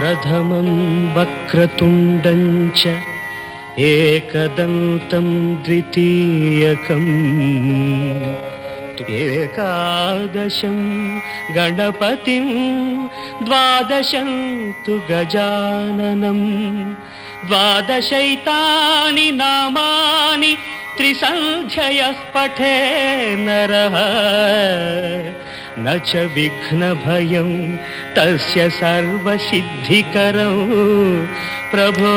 प्रथमं वक्रतुण्डं च एकदन्तं द्वितीयकम् एकादशं गणपतिं द्वादशं तु गजाननं द्वादशैतानि नामानि त्रिसन्ध्ययः पठे नरः न च विघ्नभयं तस्य सर्वसिद्धिकरं प्रभो.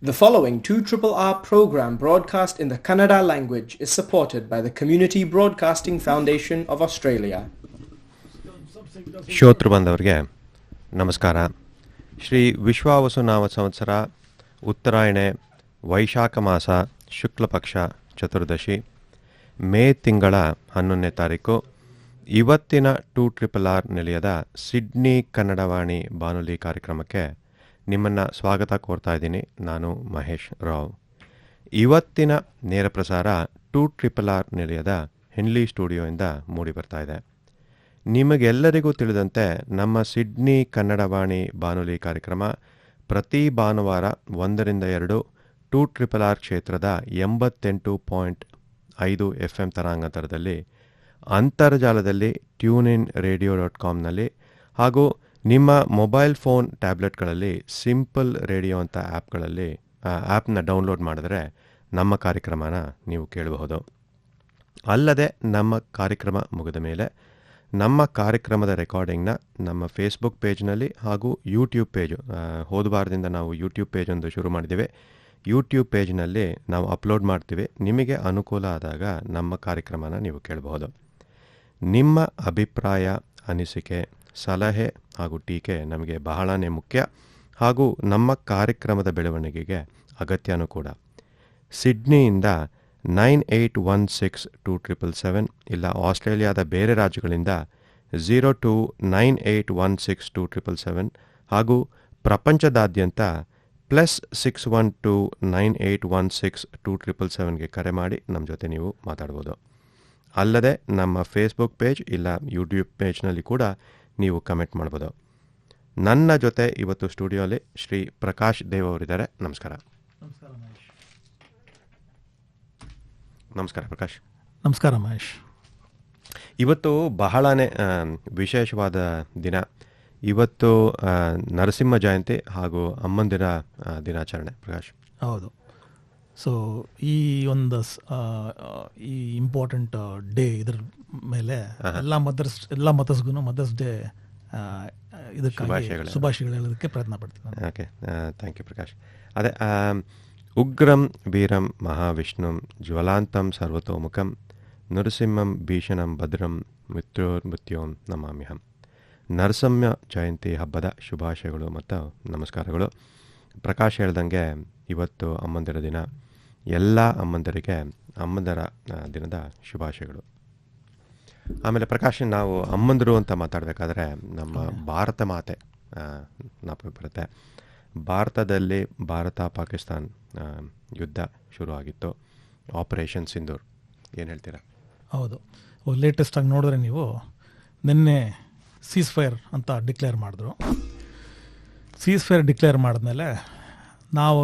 The following 2RRR program broadcast in the Kannada language is supported by the Community Broadcasting Foundation of Australia. ಶ್ರೋತೃ ಬಂದವರಿಗೆ ನಮಸ್ಕಾರ. ಶ್ರೀ ವಿಶ್ವಾವಸುನಾಮ ಸಂವತ್ಸರ ಉತ್ತರಾಯಣೆ ವೈಶಾಖ ಮಾಸ ಶುಕ್ಲಪಕ್ಷ ಚತುರ್ದಶಿ ಮೇ ತಿಂಗಳ 11ನೇ ತಾರೀಕು ಇವತ್ತಿನ 2RRR ನಿಲಯದ ಸಿಡ್ನಿ ಕನ್ನಡವಾಣಿ ಬಾನುಲಿ ಕಾರ್ಯಕ್ರಮಕ್ಕೆ ನಿಮ್ಮನ್ನು ಸ್ವಾಗತ ಕೋರ್ತಾ ಇದ್ದೀನಿ. ನಾನು ಮಹೇಶ್ ರಾವ್. ಇವತ್ತಿನ ನೇರ ಪ್ರಸಾರ 2RRR ನಿಲಯದ ಹೆನ್ಲಿ ಸ್ಟುಡಿಯೋಯಿಂದ ಮೂಡಿ ಬರ್ತಾ ಇದೆ. ನಿಮಗೆಲ್ಲರಿಗೂ ತಿಳಿದಂತೆ ನಮ್ಮ ಸಿಡ್ನಿ ಕನ್ನಡವಾಣಿ ಬಾನುಲಿ ಕಾರ್ಯಕ್ರಮ ಪ್ರತಿ ಭಾನುವಾರ 1-2 2RRR ಕ್ಷೇತ್ರದ 88.5 FM ತರಾಂಗಾಂತರದಲ್ಲಿ, ಅಂತರ್ಜಾಲದಲ್ಲಿ ಟ್ಯೂನ್ಇನ್ ರೇಡಿಯೋ.ಕಾಮ್ನಲ್ಲಿ ಹಾಗೂ ನಿಮ್ಮ ಮೊಬೈಲ್ ಫೋನ್ ಟ್ಯಾಬ್ಲೆಟ್ಗಳಲ್ಲಿ ಸಿಂಪಲ್ ರೇಡಿಯೋ ಅಂತ ಆ್ಯಪ್ನ ಡೌನ್ಲೋಡ್ ಮಾಡಿದ್ರೆ ನಮ್ಮ ಕಾರ್ಯಕ್ರಮನ ನೀವು ಕೇಳಬಹುದು. ಅಲ್ಲದೆ ನಮ್ಮ ಕಾರ್ಯಕ್ರಮ ಮುಗಿದ ಮೇಲೆ ನಮ್ಮ ಕಾರ್ಯಕ್ರಮದ ರೆಕಾರ್ಡಿಂಗ್ನ ನಮ್ಮ ಫೇಸ್ಬುಕ್ ಪೇಜ್ನಲ್ಲಿ ಹಾಗೂ ಯೂಟ್ಯೂಬ್ ಪೇಜು, ಹೋದ ವಾರದಿಂದ ನಾವು ಯೂಟ್ಯೂಬ್ ಪೇಜ್ ಒಂದು ಶುರು ಮಾಡಿದ್ದೇವೆ. ಯೂಟ್ಯೂಬ್ ಪೇಜ್ನಲ್ಲಿ ನಾವು ಅಪ್ಲೋಡ್ ಮಾಡ್ತೀವಿ. ನಿಮಗೆ ಅನುಕೂಲ ಆದಾಗ ನಮ್ಮ ಕಾರ್ಯಕ್ರಮನ ನೀವು ಕೇಳಬಹುದು. ನಿಮ್ಮ ಅಭಿಪ್ರಾಯ, ಅನಿಸಿಕೆ, ಸಲಹೆ ಹಾಗೂ ಟೀಕೆ ನಮಗೆ ಬಹಳನೇ ಮುಖ್ಯ ಹಾಗೂ ನಮ್ಮ ಕಾರ್ಯಕ್ರಮದ ಬೆಳವಣಿಗೆಗೆ ಅಗತ್ಯನೂ ಕೂಡ. ಸಿಡ್ನಿಯಿಂದ 98162777 ಇಲ್ಲ ಆಸ್ಟ್ರೇಲಿಯಾದ ಬೇರೆ ರಾಜ್ಯಗಳಿಂದ 0298162777 ಹಾಗೂ ಪ್ರಪಂಚದಾದ್ಯಂತ +61298162777ಗೆ ಕರೆ ಮಾಡಿ ನಮ್ಮ ಜೊತೆ ನೀವು ಮಾತಾಡ್ಬೋದು. ಅಲ್ಲದೆ ನಮ್ಮ ಫೇಸ್ಬುಕ್ ಪೇಜ್ ಇಲ್ಲ ಯೂಟ್ಯೂಬ್ ಪೇಜ್ನಲ್ಲಿ ಕೂಡ ನೀವು ಕಮೆಂಟ್ ಮಾಡ್ಬೋದು. ನನ್ನ ಜೊತೆ ಇವತ್ತು ಸ್ಟುಡಿಯೋಲಿ ಶ್ರೀ ಪ್ರಕಾಶ್ ದೇವ್ ಅವರಿದ್ದಾರೆ. ನಮಸ್ಕಾರ. ನಮಸ್ಕಾರ ಪ್ರಕಾಶ್. ನಮಸ್ಕಾರ ಮಹೇಶ್. ಇವತ್ತು ಬಹಳನೇ ವಿಶೇಷವಾದ ದಿನ. ಇವತ್ತು ನರಸಿಂಹ ಜಯಂತಿ ಹಾಗೂ ಅಮ್ಮಂದಿರ ದಿನಾಚರಣೆ. ಪ್ರಕಾಶ್, ಹೌದು. ಸೊ ಈ ಒಂದು ಈ ಇಂಪಾರ್ಟೆಂಟ್ ಡೇ ಇದ್ರ ಮೇಲೆ ಎಲ್ಲ ಮದರ್ಸ್ಗೂ ಮದರ್ಸ್ ಡೇ ಇದಕ್ಕಾಗಿ ಶುಭಾಶಯಗಳು ಹೇಳೋದಕ್ಕೆ ಪ್ರಯತ್ನ ಪಡ್ತೀನಿ. Okay, thank you Prakash. ಅದೇ ಉಗ್ರಂ ವೀರಂ ಮಹಾವಿಷ್ಣುಂ ಜ್ವಲಾಂತಂ ಸರ್ವತೋಮುಖಂ ನರಸಿಂಹಂ ಭೀಷಣಂ ಭದ್ರಂ ಮೃತ್ಯೋರ್ಮೃತ್ಯೋಂ ನಮಾಮ್ಯಹಂ. ನರಸಿಂಹ ಜಯಂತಿ ಹಬ್ಬದ ಶುಭಾಶಯಗಳು ಮತ್ತು ನಮಸ್ಕಾರಗಳು. ಪ್ರಕಾಶ್ ಹೇಳ್ದಂಗೆ ಇವತ್ತು ಅಮ್ಮಂದಿರ ದಿನ. ಎಲ್ಲ ಅಮ್ಮಂದರಿಗೆ ಅಮ್ಮಂದರ ದಿನದ ಶುಭಾಶಯಗಳು. ಆಮೇಲೆ ಪ್ರಕಾಶ್, ನಾವು ಅಮ್ಮಂದರು ಅಂತ ಮಾತಾಡಬೇಕಾದ್ರೆ ನಮ್ಮ ಭಾರತ ಮಾತೆ ಜ್ಞಾಪಕ ಬರುತ್ತೆ. ಭಾರತದಲ್ಲಿ ಭಾರತ ಪಾಕಿಸ್ತಾನ್ ಯುದ್ಧ ಶುರುವಾಗಿತ್ತು, ಆಪರೇಷನ್ ಸಿಂಧೂರ್. ಏನು ಹೇಳ್ತೀರಾ? ಹೌದು, ಲೇಟೆಸ್ಟಾಗಿ ನೋಡಿದ್ರೆ ನೀವು ನಿನ್ನೆ ಸೀಸ್ ಫೈರ್ ಅಂತ ಡಿಕ್ಲೇರ್ ಮಾಡಿದ್ರು. ಸೀಸ್ ಫೈರ್ ಡಿಕ್ಲೇರ್ ಮಾಡಿದ್ಮೇಲೆ ನಾವು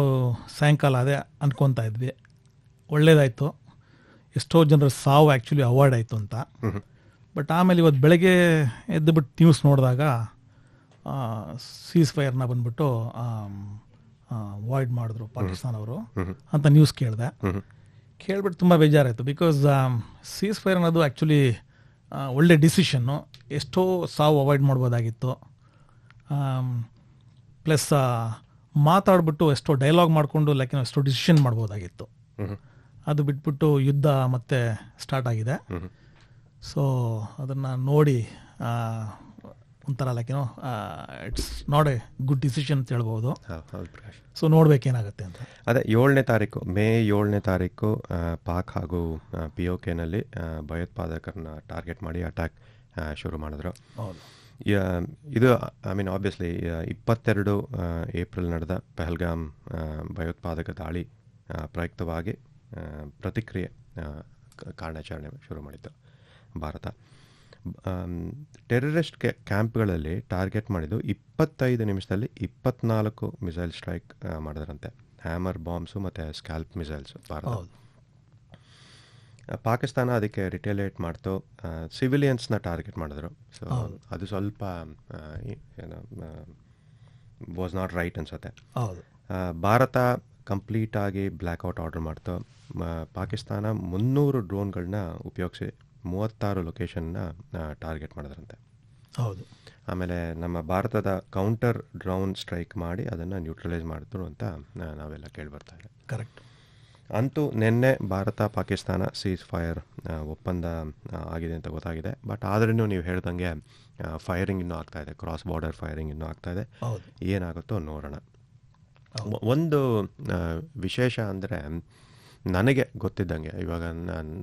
ಸಾಯಂಕಾಲ ಅದೇ ಅಂದ್ಕೊತಾ ಇದ್ವಿ, ಒಳ್ಳೇದಾಯಿತು, ಎಷ್ಟೋ ಜನರ ಸಾವು ಆ್ಯಕ್ಚುಲಿ ಅವಾಯ್ಡ್ ಆಯಿತು ಅಂತ. ಬಟ್ ಆಮೇಲೆ ಇವತ್ತು ಬೆಳಗ್ಗೆ ಎದ್ದುಬಿಟ್ಟು ನ್ಯೂಸ್ ನೋಡಿದಾಗ ಸೀಸ್ ಫೈರ್ನ ಬಂದ್ಬಿಟ್ಟು ಅವಾಯ್ಡ್ ಮಾಡಿದ್ರು ಪಾಕಿಸ್ತಾನ ಅವರು ಅಂತ ನ್ಯೂಸ್ ಕೇಳ್ಬಿಟ್ಟು ತುಂಬ ಬೇಜಾರಾಯಿತು. ಬಿಕಾಸ್ ಸೀಸ್ ಫೈರ್ ಅನ್ನೋದು ಆ್ಯಕ್ಚುಲಿ ಒಳ್ಳೆ ಡಿಸಿಷನ್ನು. ಎಷ್ಟೋ ಸಾವು ಅವಾಯ್ಡ್ ಮಾಡ್ಬೋದಾಗಿತ್ತು. ಪ್ಲಸ್ ಮಾತಾಡ್ಬಿಟ್ಟು ಎಷ್ಟೋ ಡೈಲಾಗ್ ಮಾಡಿಕೊಂಡು ಎಷ್ಟೋ ಡಿಸಿಷನ್ ಮಾಡ್ಬೋದಾಗಿತ್ತು. ಅದು ಬಿಟ್ಬಿಟ್ಟು ಯುದ್ಧ ಮತ್ತೆ ಸ್ಟಾರ್ಟ್ ಆಗಿದೆ. ಸೊ ಅದನ್ನು ನೋಡಿ ಒಂಥರ it's not A good decision ಅಂತ ಹೇಳ್ಬೋದು. ಸೊ ನೋಡ್ಬೇಕೇನಾಗುತ್ತೆ ಅಂತ. ಅದೇ ಮೇ 7ನೇ ತಾರೀಕು ಪಾಕ್ ಹಾಗೂ POKನಲ್ಲಿ ಭಯೋತ್ಪಾದಕರನ್ನ ಟಾರ್ಗೆಟ್ ಮಾಡಿ ಅಟ್ಯಾಕ್ ಶುರು ಮಾಡಿದ್ರು. ಹೌದು, ಇದು ಆಬ್ವಿಯಸ್ಲಿ 22 ಏಪ್ರಿಲ್ ನಡೆದ ಪಹಲ್ಗಾಮ್ ಭಯೋತ್ಪಾದಕ ದಾಳಿ ಪ್ರಯುಕ್ತವಾಗಿ ಪ್ರತಿಕ್ರಿಯೆ ಕಾರ್ಯಾಚರಣೆ ಶುರು ಮಾಡಿತ್ತು ಭಾರತ. ಟೆರರಿಸ್ಟ್ ಕ್ಯಾಂಪ್ಗಳಲ್ಲಿ ಟಾರ್ಗೆಟ್ ಮಾಡಿದ್ದು 25 ನಿಮಿಷದಲ್ಲಿ 24 ಮಿಸೈಲ್ ಸ್ಟ್ರೈಕ್ ಮಾಡಿದ್ರಂತೆ. ಹ್ಯಾಮರ್ ಬಾಂಬ್ಸು ಮತ್ತು ಸ್ಕ್ಯಾಲ್ಪ್ ಮಿಸೈಲ್ಸು ಭಾರತ. ಪಾಕಿಸ್ತಾನ ಅದಕ್ಕೆ ರಿಟೇಲಿಯೇಟ್ ಮಾಡ್ತು, ಸಿವಿಲಿಯನ್ಸ್ನ ಟಾರ್ಗೆಟ್ ಮಾಡಿದ್ರು. ಸೊ ಅದು ಸ್ವಲ್ಪ ವಾಸ್ ನಾಟ್ ರೈಟ್ ಅನ್ಸುತ್ತೆ. ಭಾರತ ಕಂಪ್ಲೀಟಾಗಿ ಬ್ಲ್ಯಾಕ್ಔಟ್ ಆರ್ಡರ್ ಮಾಡ್ತು. ಪಾಕಿಸ್ತಾನ 300 ಡ್ರೋನ್ಗಳನ್ನ ಉಪಯೋಗಿಸಿ 36 ಲೊಕೇಶನ್ನ ಟಾರ್ಗೆಟ್ ಮಾಡಿದ್ರಂತೆ. ಹೌದು. ಆಮೇಲೆ ನಮ್ಮ ಭಾರತದ ಕೌಂಟರ್ ಡ್ರೋನ್ ಸ್ಟ್ರೈಕ್ ಮಾಡಿ ಅದನ್ನು ನ್ಯೂಟ್ರಲೈಸ್ ಮಾಡಿದ್ರು ಅಂತ ನಾವೆಲ್ಲ ಕೇಳಿಬರ್ತಾ ಇದೆ. ಕರೆಕ್ಟ್. ಅಂತೂ ನಿನ್ನೆ ಭಾರತ ಪಾಕಿಸ್ತಾನ ಸೀಸ್ ಫೈರ್ ಒಪ್ಪಂದ ಆಗಿದೆ ಅಂತ ಗೊತ್ತಾಗಿದೆ. ಬಟ್ ಆದ್ರೂ ನೀವು ಹೇಳ್ದಂಗೆ ಫೈರಿಂಗ್ ಇನ್ನೂ ಆಗ್ತಾಯಿದೆ, ಕ್ರಾಸ್ ಬಾರ್ಡರ್ ಫೈರಿಂಗ್ ಇನ್ನೂ ಆಗ್ತಾಯಿದೆ. ಏನಾಗುತ್ತೋ ನೋಡೋಣ. ಒಂದು ವಿಶೇಷ ಅಂದರೆ, ನನಗೆ ಗೊತ್ತಿದ್ದಂಗೆ ಇವಾಗ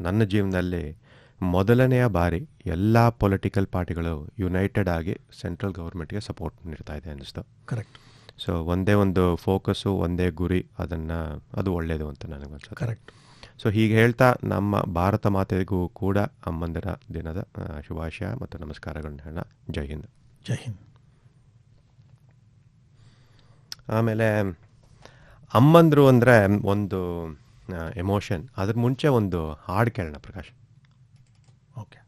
ನನ್ನ ಜೀವನದಲ್ಲಿ ಮೊದಲನೆಯ ಬಾರಿ ಎಲ್ಲ ಪೊಲಿಟಿಕಲ್ ಪಾರ್ಟಿಗಳು ಯುನೈಟೆಡ್ ಆಗಿ ಸೆಂಟ್ರಲ್ ಗೌರ್ಮೆಂಟ್ಗೆ ಸಪೋರ್ಟ್ ನೀಡ್ತಾ ಇದೆ ಅನ್ನಿಸ್ತು. ಕರೆಕ್ಟ್. ಸೊ ಒಂದೇ ಒಂದು ಫೋಕಸ್ಸು, ಒಂದೇ ಗುರಿ, ಅದು ಒಳ್ಳೆಯದು ಅಂತ ನನಗನ್ಸುತ್ತೆ. ಕರೆಕ್ಟ್. ಸೊ ಹೀಗೆ ಹೇಳ್ತಾ ನಮ್ಮ ಭಾರತ ಮಾತೆಗೂ ಕೂಡ ಅಮ್ಮಂದಿರ ದಿನದ ಶುಭಾಶಯ ಮತ್ತು ನಮಸ್ಕಾರಗಳನ್ನ ಹೇಳೋಣ. ಜೈ ಹಿಂದ್. ಜೈ ಹಿಂದ್. ಆಮೇಲೆ ಅಮ್ಮಂದರು ಅಂದರೆ ಒಂದು ಎಮೋಷನ್. ಅದ್ರ ಮುಂಚೆ ಒಂದು ಹಾಡು ಕೇಳೋಣ ಪ್ರಕಾಶ್. ಓಕೆ.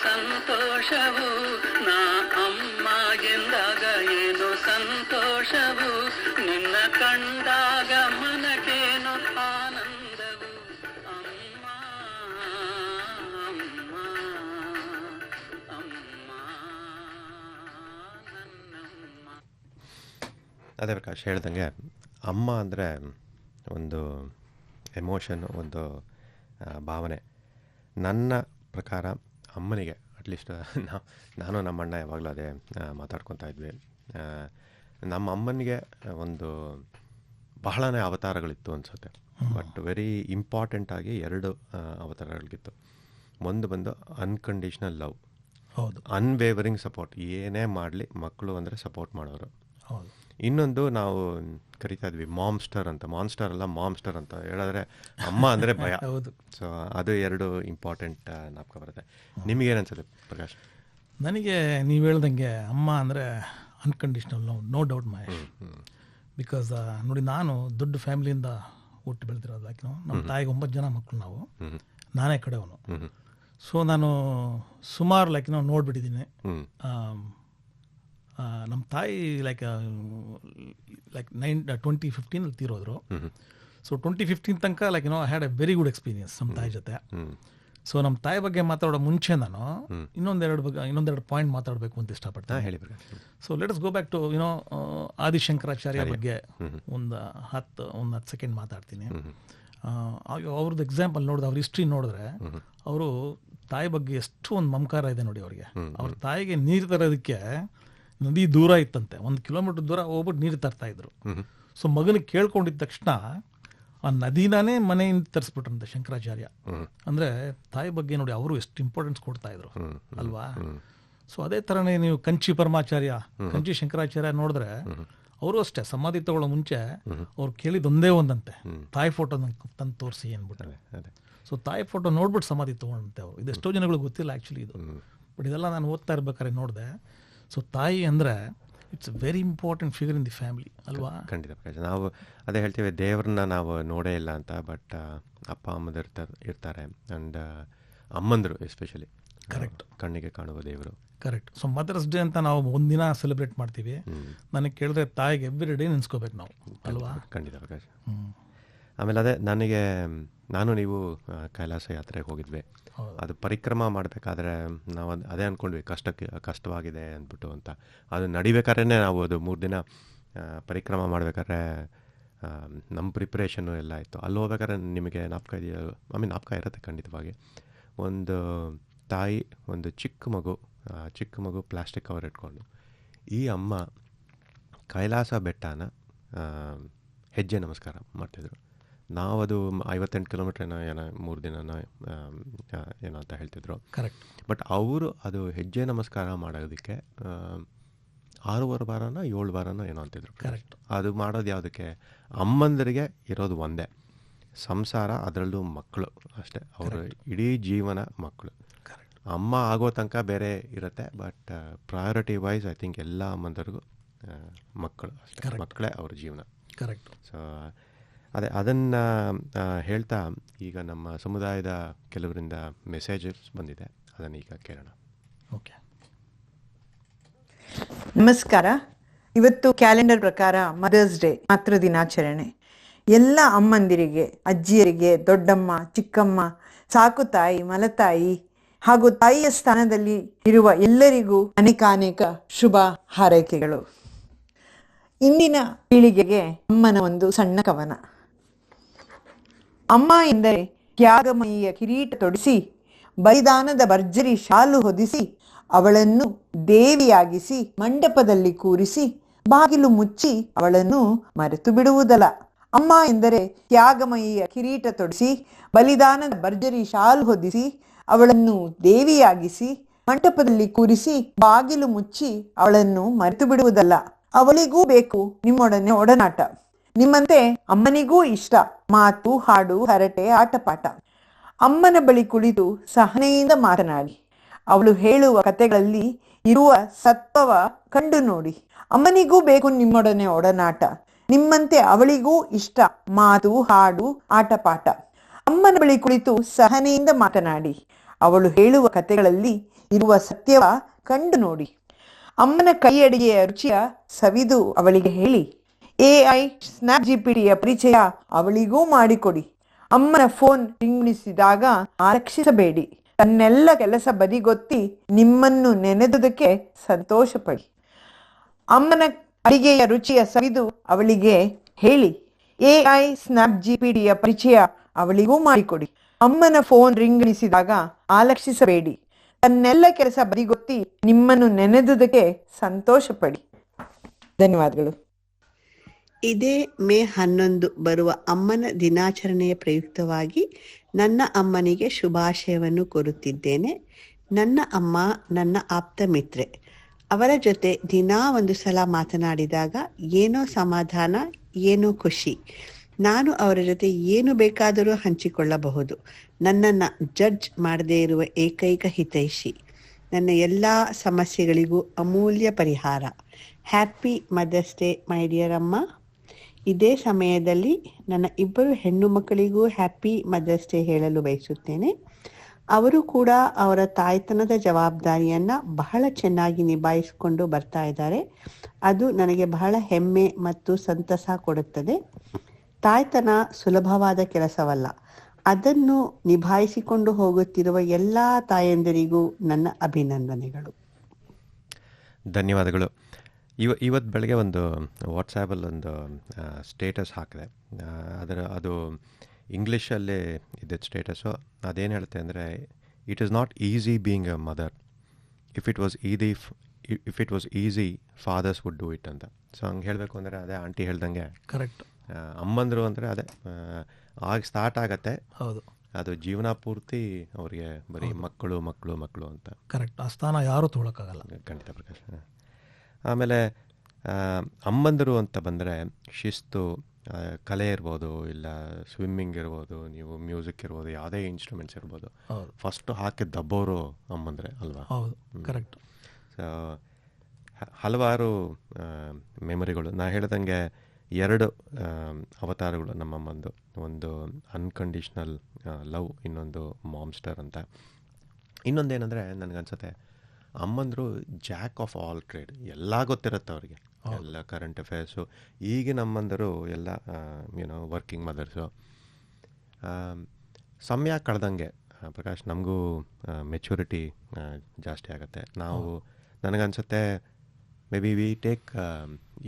ಸಂತೋಷವು ನಾ ಅಮ್ಮ ಎಂದಾಗ ಏನು ಸಂತೋಷವು, ನಿನ್ನ ಕಂಡಾಗ ಮನಗೇನು ಆನಂದವು. ಅಮ್ಮ ಅಮ್ಮ ಅಮ್ಮ ನನ್ನಮ್ಮ. ಅದೇ ಪ್ರಕಾಶ್ ಹೇಳ್ದಂಗೆ ಅಮ್ಮ ಅಂದರೆ ಒಂದು ಎಮೋಷನ್, ಒಂದು ಭಾವನೆ. ನನ್ನ ಪ್ರಕಾರ ಅಮ್ಮನಿಗೆ ಅಟ್ಲೀಸ್ಟ್ ನಾನು ನಮ್ಮಣ್ಣ ಯಾವಾಗಲೂ ಅದೇ ಮಾತಾಡ್ಕೊತಾ ಇದ್ವಿ. ನಮ್ಮ ಅಮ್ಮನಿಗೆ ಒಂದು ಬಹಳನೇ ಅವತಾರಗಳಿತ್ತು ಅನಿಸುತ್ತೆ. ಬಟ್ ವೆರಿ ಇಂಪಾರ್ಟೆಂಟಾಗಿ 2 ಅವತಾರಗಳಿತ್ತು. ಒಂದು ಬಂದು ಅನ್ಕಂಡೀಷ್ನಲ್ ಲವ್. ಹೌದು. Unwavering support. ಏನೇ ಮಾಡಲಿ ಮಕ್ಕಳು ಅಂದರೆ ಸಪೋರ್ಟ್ ಮಾಡೋರು. ಹೌದು. ಇನ್ನೊಂದು ನಾವು ಕರಿತಾ ಇದ್ವಿ ಮಾಮ್ಸ್ಟರ್ ಅಂತ. ಮಾನ್ಸ್ಟರ್ ಅಲ್ಲ, ಮಾಮ್ಸ್ಟರ್ ಅಂತ ಹೇಳಿದ್ರೆ ಅಮ್ಮ ಅಂದರೆ ಭಯ. ಹೌದು. ಸೊ ಅದು 2 ಇಂಪಾರ್ಟೆಂಟ್ ಜ್ಞಾಪಕ ಬರುತ್ತೆ. ನಿಮಗೇನು ಅನ್ಸುತ್ತೆ ಪ್ರಕಾಶ್? ನನಗೆ ನೀವು ಹೇಳ್ದಂಗೆ ಅಮ್ಮ ಅಂದರೆ unconditional no doubt Mahesh. Because ನೋಡಿ, ನಾನು ದೊಡ್ಡ ಫ್ಯಾಮಿಲಿಯಿಂದ ಹುಟ್ಟು ಬೆಳೆದಿರೋದು. ಲೈಕ್ ನಮ್ಮ ತಾಯಿಗೆ 9 ಜನ ಮಕ್ಕಳು ನಾವು, ನಾನೇ ಕಡೆಯವನು. ಸೊ ನಾನು ಸುಮಾರು ನೋಡ್ಬಿಟ್ಟಿದ್ದೀನಿ. ನಮ್ಮ ತಾಯಿ ಲೈಕ್ 2015 ತೀರೋದ್ರು. ಸೊ 2015 ತನಕ I had A very good experience ನಮ್ಮ ತಾಯಿ ಜೊತೆ. ಸೊ ನಮ್ಮ ತಾಯಿ ಬಗ್ಗೆ ಮಾತಾಡೋ ಮುಂಚೆ ನಾನು ಇನ್ನೊಂದೆರಡು ಪಾಯಿಂಟ್ ಮಾತಾಡಬೇಕು ಅಂತ ಇಷ್ಟಪಡ್ತೀನಿ. ಹೇಳಿ. So let's go back to Adi Shankaracharya ಬಗ್ಗೆ ಒಂದು 10 ಸೆಕೆಂಡ್ ಮಾತಾಡ್ತೀನಿ. ಅವ್ರದ್ದು ಎಕ್ಸಾಂಪಲ್ ನೋಡಿದ್ರೆ, ಅವ್ರ ಹಿಸ್ಟ್ರಿ ನೋಡಿದ್ರೆ, ಅವರು ತಾಯಿ ಬಗ್ಗೆ ಎಷ್ಟು ಒಂದು ಮಮಕಾರ ಇದೆ ನೋಡಿ ಅವ್ರಿಗೆ. ಅವ್ರ ತಾಯಿಗೆ ನೀರು ತರೋದಕ್ಕೆ ನದಿ ದೂರ ಇತ್ತಂತೆ, 1 ಕಿಲೋಮೀಟರ್ ದೂರ ಹೋಗ್ಬಿಟ್ಟು ನೀರು ತರ್ತಾ ಇದ್ರು. ಸೊ ಮಗನಿಗೆ ಕೇಳ್ಕೊಂಡಿದ್ದ ತಕ್ಷಣ ಆ ನದಿನೇ ಮನೆಯಿಂದ ತರಿಸ್ಬಿಟ್ರಂತೆ ಶಂಕರಾಚಾರ್ಯ. ಅಂದರೆ ತಾಯಿ ಬಗ್ಗೆ ನೋಡಿ ಅವರು ಎಷ್ಟು ಇಂಪಾರ್ಟೆನ್ಸ್ ಕೊಡ್ತಾ ಇದ್ರು ಅಲ್ವಾ. ಸೊ ಅದೇ ಥರನೇ ನೀವು ಕಂಚಿ ಪರಮಾಚಾರ್ಯ, ಕಂಚಿ ಶಂಕರಾಚಾರ್ಯ ನೋಡಿದ್ರೆ ಅವರು ಅಷ್ಟೇ ಸಮಾಧಿ ತಗೊಳ್ಳೋ ಮುಂಚೆ ಅವ್ರು ಕೇಳಿದೊಂದೇ ಒಂದಂತೆ, ತಾಯಿ ಫೋಟೋ ನಂಗೆ ತಂದು ತೋರಿಸಿ ಅಂದ್ಬಿಟ್ರೆ. ಸೊ ತಾಯಿ ಫೋಟೋ ನೋಡ್ಬಿಟ್ಟು ಸಮಾಧಿ ತೊಗೊಂಡಂತೆ ಅವರು. ಇದೆಷ್ಟೋ ಜನಗಳು ಗೊತ್ತಿಲ್ಲ ಆ್ಯಕ್ಚುಲಿ ಇದು. ಬಟ್ ಇದೆಲ್ಲ ನಾನು ಓದ್ತಾ ಇರ್ಬೇಕಾದ್ರೆ ನೋಡಿದೆ. ಸೊ ತಾಯಿ ಅಂದರೆ it's A very important figure in the family ಅಲ್ವಾ. ಖಂಡಿತ ಪ್ರಕಾಶ್. ನಾವು ಅದೇ ಹೇಳ್ತೀವಿ, ದೇವ್ರನ್ನ ನಾವು ನೋಡೇ ಇಲ್ಲ ಅಂತ. ಬಟ್ ಅಪ್ಪ ಅಮ್ಮದು ಇರ್ತಾರೆ. ಆ್ಯಂಡ್ ಅಮ್ಮಂದರು ಎಸ್ಪೆಷಲಿ ಕರೆಕ್ಟ್, ಕಣ್ಣಿಗೆ ಕಾಣುವ ದೇವರು. ಕರೆಕ್ಟ್. ಸೊ ಮದರ್ಸ್ ಡೇ ಅಂತ ನಾವು ಒಂದಿನ ಸೆಲೆಬ್ರೇಟ್ ಮಾಡ್ತೀವಿ. ನನಗೆ ಕೇಳಿದ್ರೆ ತಾಯಿಗೆ ಎವ್ರಿ ಡೇ ನೆನೆಸ್ಕೋಬೇಕು ನಾವು ಅಲ್ವಾ. ಖಂಡಿತ ಪ್ರಕಾಶ್. ಆಮೇಲೆ ಅದೇ ನಾನು ನೀವು ಕೈಲಾಸ ಯಾತ್ರೆಗೆ ಹೋಗಿದ್ವಿ. ಅದು ಪರಿಕ್ರಮ ಮಾಡಬೇಕಾದ್ರೆ ನಾವು ಅದೇ ಅಂದ್ಕೊಂಡ್ವಿ, ಕಷ್ಟವಾಗಿದೆ ಅಂದ್ಬಿಟ್ಟು ಅಂತ. ಅದು ನಡಿಬೇಕಾದ್ರೆ ನಾವು ಅದು 3 ದಿನ ಪರಿಕ್ರಮ ಮಾಡಬೇಕಾದ್ರೆ ನಮ್ಮ ಪ್ರಿಪ್ರೇಷನ್ನು ಎಲ್ಲ ಇತ್ತು. ಅಲ್ಲಿ ಹೋಗ್ಬೇಕಾದ್ರೆ ನಿಮಗೆ ಜ್ಞಾಪಕ ಇದೆಯಾ? ಜ್ಞಾಪಕ ಇರುತ್ತೆ ಖಂಡಿತವಾಗಿ. ಒಂದು ತಾಯಿ ಒಂದು ಚಿಕ್ಕ ಮಗು ಪ್ಲಾಸ್ಟಿಕ್ ಕವರ್ ಇಟ್ಕೊಂಡು ಈ ಅಮ್ಮ ಕೈಲಾಸ ಬೆಟ್ಟನ ಹೆಜ್ಜೆ ನಮಸ್ಕಾರ ಮಾಡ್ತಿದ್ರು. ನಾವದು 58 ಕಿಲೋಮೀಟ್ರ್ ಏನೋ 3 ದಿನನೋ ಏನೋ ಅಂತ ಹೇಳ್ತಿದ್ರು. ಕರೆಕ್ಟ್. ಬಟ್ ಅವರು ಅದು ಹೆಜ್ಜೆ ನಮಸ್ಕಾರ ಮಾಡೋದಕ್ಕೆ 6 ವಾರನೋ 7 ವಾರನೋ ಏನೋ ಅಂತಿದ್ರು. ಕರೆಕ್ಟ್. ಅದು ಮಾಡೋದು ಯಾವುದಕ್ಕೆ? ಅಮ್ಮಂದರಿಗೆ ಇರೋದು ಒಂದೇ ಸಂಸಾರ, ಅದರಲ್ಲೂ ಮಕ್ಕಳು ಅಷ್ಟೇ. ಅವರು ಇಡೀ ಜೀವನ ಮಕ್ಕಳು. ಅಮ್ಮ ಆಗೋ ತನಕ ಬೇರೆ ಇರುತ್ತೆ, but priority wise I think ಎಲ್ಲ ಅಮ್ಮಂದರಿಗೂ ಮಕ್ಕಳು ಅಷ್ಟೇ. ಮಕ್ಕಳೇ ಅವ್ರ ಜೀವನ. ಕರೆಕ್ಟ್. ಸೊ ಅದೇ ಅದನ್ನು ಹೇಳ್ತಾ ಈಗ ನಮ್ಮ ಸಮುದಾಯದ ಕೆಲವರಿಂದ ಮೆಸೇಜಸ್ ಬಂದಿದೆ, ಅದನ್ನು ಈಗ ಕೇಳೋಣ. ಓಕೆ. ನಮಸ್ಕಾರ. ಇವತ್ತು ಕ್ಯಾಲೆಂಡರ್ ಪ್ರಕಾರ ಮದರ್ಸ್ ಡೇ, ಮಾತೃ ದಿನಾಚರಣೆ. ಎಲ್ಲ ಅಮ್ಮಂದಿರಿಗೆ, ಅಜ್ಜಿಯರಿಗೆ, ದೊಡ್ಡಮ್ಮ, ಚಿಕ್ಕಮ್ಮ, ಸಾಕು ತಾಯಿ, ಮಲತಾಯಿ ಹಾಗೂ ತಾಯಿಯ ಸ್ಥಾನದಲ್ಲಿ ಇರುವ ಎಲ್ಲರಿಗೂ ಅನೇಕಾನೇಕ ಶುಭ ಹಾರೈಕೆಗಳು. ಇಂದಿನ ಪೀಳಿಗೆಗೆ ಅಮ್ಮನ ಒಂದು ಸಣ್ಣ ಕವನ. ಅಮ್ಮ ಎಂದರೆ ತ್ಯಾಗಮಯಿಯ ಕಿರೀಟ ತೊಡಿಸಿ, ಬಲಿದಾನದ ಭರ್ಜರಿ ಶಾಲು ಹೊದಿಸಿ, ಅವಳನ್ನು ದೇವಿಯಾಗಿಸಿ ಮಂಟಪದಲ್ಲಿ ಕೂರಿಸಿ, ಬಾಗಿಲು ಮುಚ್ಚಿ ಅವಳನ್ನು ಮರೆತು ಬಿಡುವುದಲ್ಲ. ಅಮ್ಮ ಎಂದರೆ ತ್ಯಾಗಮಯಿಯ ಕಿರೀಟ ತೊಡಿಸಿ, ಬಲಿದಾನದ ಭರ್ಜರಿ ಶಾಲು ಹೊದಿಸಿ, ಅವಳನ್ನು ದೇವಿಯಾಗಿಸಿ ಮಂಟಪದಲ್ಲಿ ಕೂರಿಸಿ, ಬಾಗಿಲು ಮುಚ್ಚಿ ಅವಳನ್ನು ಮರೆತು ಬಿಡುವುದಲ್ಲ. ಅವಳಿಗೂ ಬೇಕು ನಿಮ್ಮೊಡನೆ ಒಡನಾಟ. ನಿಮ್ಮಂತೆ ಅಮ್ಮನಿಗೂ ಇಷ್ಟ ಮಾತು, ಹಾಡು, ಹರಟೆ, ಆಟಪಾಠ. ಅಮ್ಮನ ಬಳಿ ಕುಳಿತು ಸಹನೆಯಿಂದ ಮಾತನಾಡಿ, ಅವಳು ಹೇಳುವ ಕಥೆಗಳಲ್ಲಿ ಇರುವ ಸತ್ವವ ಕಂಡು ನೋಡಿ. ಅಮ್ಮನಿಗೂ ಬೇಕು ನಿಮ್ಮೊಡನೆ ಒಡನಾಟ. ನಿಮ್ಮಂತೆ ಅವಳಿಗೂ ಇಷ್ಟ ಮಾತು, ಹಾಡು, ಆಟಪಾಠ. ಅಮ್ಮನ ಬಳಿ ಕುಳಿತು ಸಹನೆಯಿಂದ ಮಾತನಾಡಿ, ಅವಳು ಹೇಳುವ ಕಥೆಗಳಲ್ಲಿ ಇರುವ ಸತ್ಯವ ಕಂಡು ನೋಡಿ. ಅಮ್ಮನ ಕೈ ಅಡಿಗೆಯ ರುಚಿಯ ಸವಿದು ಅವಳಿಗೆ ಹೇಳಿ. AI, ಸ್ನ್ಯಾಪ್ GPT ಪರಿಚಯ ಅವಳಿಗೂ ಮಾಡಿಕೊಡಿ. ಅಮ್ಮನ ಫೋನ್ ರಿಂಗಿಸಿದಾಗ ಆರಕ್ಷಿಸಬೇಡಿ. ತನ್ನೆಲ್ಲ ಕೆಲಸ ಬದಿಗೊತ್ತಿ ನಿಮ್ಮನ್ನು ನೆನೆದುದಕ್ಕೆ ಸಂತೋಷ ಪಡಿ. ಅಮ್ಮನ ಅಡಿಗೆಯ ರುಚಿಯ ಸವಿದು ಅವಳಿಗೆ ಹೇಳಿ. AI, ಸ್ನ್ಯಾಪ್ GPT ಪರಿಚಯ ಅವಳಿಗೂ ಮಾಡಿಕೊಡಿ. ಅಮ್ಮನ ಫೋನ್ ರಿಂಗಿಸಿದಾಗ ಆಲಕ್ಷಿಸಬೇಡಿ. ತನ್ನೆಲ್ಲ ಕೆಲಸ ಬದಿಗೊತ್ತಿ ನಿಮ್ಮನ್ನು ನೆನೆದುದಕ್ಕೆ ಸಂತೋಷ ಪಡಿ. ಧನ್ಯವಾದಗಳು. ಇದೇ ಮೇ 11 ಬರುವ ಅಮ್ಮನ ದಿನಾಚರಣೆಯ ಪ್ರಯುಕ್ತವಾಗಿ ನನ್ನ ಅಮ್ಮನಿಗೆ ಶುಭಾಶಯವನ್ನು ಕೋರುತ್ತಿದ್ದೇನೆ. ನನ್ನ ಅಮ್ಮ ನನ್ನ ಆಪ್ತ ಮಿತ್ರೆ. ಅವರ ಜೊತೆ ದಿನಾ ಒಂದು ಸಲ ಮಾತನಾಡಿದಾಗ ಏನೋ ಸಮಾಧಾನ, ಏನೋ ಖುಷಿ. ನಾನು ಅವರ ಜೊತೆ ಏನು ಬೇಕಾದರೂ ಹಂಚಿಕೊಳ್ಳಬಹುದು. ನನ್ನನ್ನು ಜಡ್ಜ್ ಮಾಡದೇ ಇರುವ ಏಕೈಕ ಹಿತೈಷಿ. ನನ್ನ ಎಲ್ಲ ಸಮಸ್ಯೆಗಳಿಗೂ ಅಮೂಲ್ಯ ಪರಿಹಾರ. Happy mother's day my dear ಅಮ್ಮ. ಇದೇ ಸಮಯದಲ್ಲಿ ನನ್ನ 2 ಹೆಣ್ಣು ಮಕ್ಕಳಿಗೂ ಹ್ಯಾಪಿ ಮದರ್ಸ್ ಡೇ ಹೇಳಲು ಬಯಸುತ್ತೇನೆ. ಅವರು ಕೂಡ ಅವರ ತಾಯ್ತನದ ಜವಾಬ್ದಾರಿಯನ್ನು ಬಹಳ ಚೆನ್ನಾಗಿ ನಿಭಾಯಿಸಿಕೊಂಡು ಬರ್ತಾ ಇದ್ದಾರೆ. ಅದು ನನಗೆ ಬಹಳ ಹೆಮ್ಮೆ ಮತ್ತು ಸಂತಸ ಕೊಡುತ್ತದೆ. ತಾಯ್ತನ ಸುಲಭವಾದ ಕೆಲಸವಲ್ಲ. ಅದನ್ನು ನಿಭಾಯಿಸಿಕೊಂಡು ಹೋಗುತ್ತಿರುವ ಎಲ್ಲ ತಾಯಂದಿರಿಗೂ ನನ್ನ ಅಭಿನಂದನೆಗಳು. ಧನ್ಯವಾದಗಳು. ಇವತ್ತು ಬೆಳಗ್ಗೆ ಒಂದು ವಾಟ್ಸಾಪಲ್ಲಿ ಒಂದು ಸ್ಟೇಟಸ್ ಹಾಕಿದೆ. ಅದು ಇಂಗ್ಲೀಷಲ್ಲೇ ಇದ್ದ ಸ್ಟೇಟಸ್ಸು. ಅದೇನು ಹೇಳುತ್ತೆ ಅಂದರೆ, it is not easy being a mother. If it was easy fathers would do it ಅಂತ. ಸೊ ಹಂಗೆ ಹೇಳಬೇಕು ಅಂದರೆ ಅದೇ ಆಂಟಿ ಹೇಳ್ದಂಗೆ ಕರೆಕ್ಟ್. ಅಮ್ಮಂದರು ಅಂದರೆ ಅದೇ ಆಗ ಸ್ಟಾರ್ಟ್ ಆಗತ್ತೆ. ಹೌದು. ಅದು ಜೀವನ ಪೂರ್ತಿ ಅವರಿಗೆ ಬರೀ ಮಕ್ಕಳು ಮಕ್ಕಳು ಮಕ್ಕಳು ಅಂತ. ಕರೆಕ್ಟ್. ಆ ಸ್ಥಾನ ಯಾರೂ ತೊಗೊಳಕ್ಕಾಗಲ್ಲ. ಖಂಡಿತ ಪ್ರಕಾಶ್. ಆಮೇಲೆ ಅಮ್ಮಂದರು ಅಂತ ಬಂದರೆ ಶಿಸ್ತು, ಕಲೆ ಇರ್ಬೋದು, ಇಲ್ಲ ಸ್ವಿಮ್ಮಿಂಗ್ ಇರ್ಬೋದು, ನೀವು ಮ್ಯೂಸಿಕ್ ಇರ್ಬೋದು, ಯಾವುದೇ ಇನ್ಸ್ಟ್ರೂಮೆಂಟ್ಸ್ ಇರ್ಬೋದು, ಫಸ್ಟು ಹಾಕಿ ದಬ್ಬೋರು ಅಮ್ಮಂದರೆ ಅಲ್ವಾ? ಹೌದು, ಕರೆಕ್ಟ್. ಸೊ ಹಲವಾರು ಮೆಮೊರಿಗಳು. ನಾ ಹೇಳ್ದಂಗೆ 2 ಅವತಾರಗಳು ನಮ್ಮಮ್ಮಂದು. ಒಂದು ಅನ್ಕಂಡೀಷ್ನಲ್ ಲವ್, ಇನ್ನೊಂದು ಮಾಮ್ಸ್ಟರ್ ಅಂತ. ಇನ್ನೊಂದೇನೆಂದರೆ ನನಗನ್ಸುತ್ತೆ ಅಮ್ಮಂದರು ಜಾಕ್ ಆಫ್ ಆಲ್ ಟ್ರೇಡ್. ಎಲ್ಲ ಗೊತ್ತಿರುತ್ತೆ ಅವ್ರಿಗೆ, ಎಲ್ಲ ಕರೆಂಟ್ ಅಫೇರ್ಸು. ಈಗಿನ ಅಮ್ಮಂದರು ಎಲ್ಲ ವರ್ಕಿಂಗ್ ಮದರ್ಸು. ಸಮಯ ಕಳೆದಂಗೆ ಪ್ರಕಾಶ್ ನಮಗೂ ಮೆಚುರಿಟಿ ಜಾಸ್ತಿ ಆಗುತ್ತೆ. ನಾವು ನನಗನ್ಸುತ್ತೆ maybe we take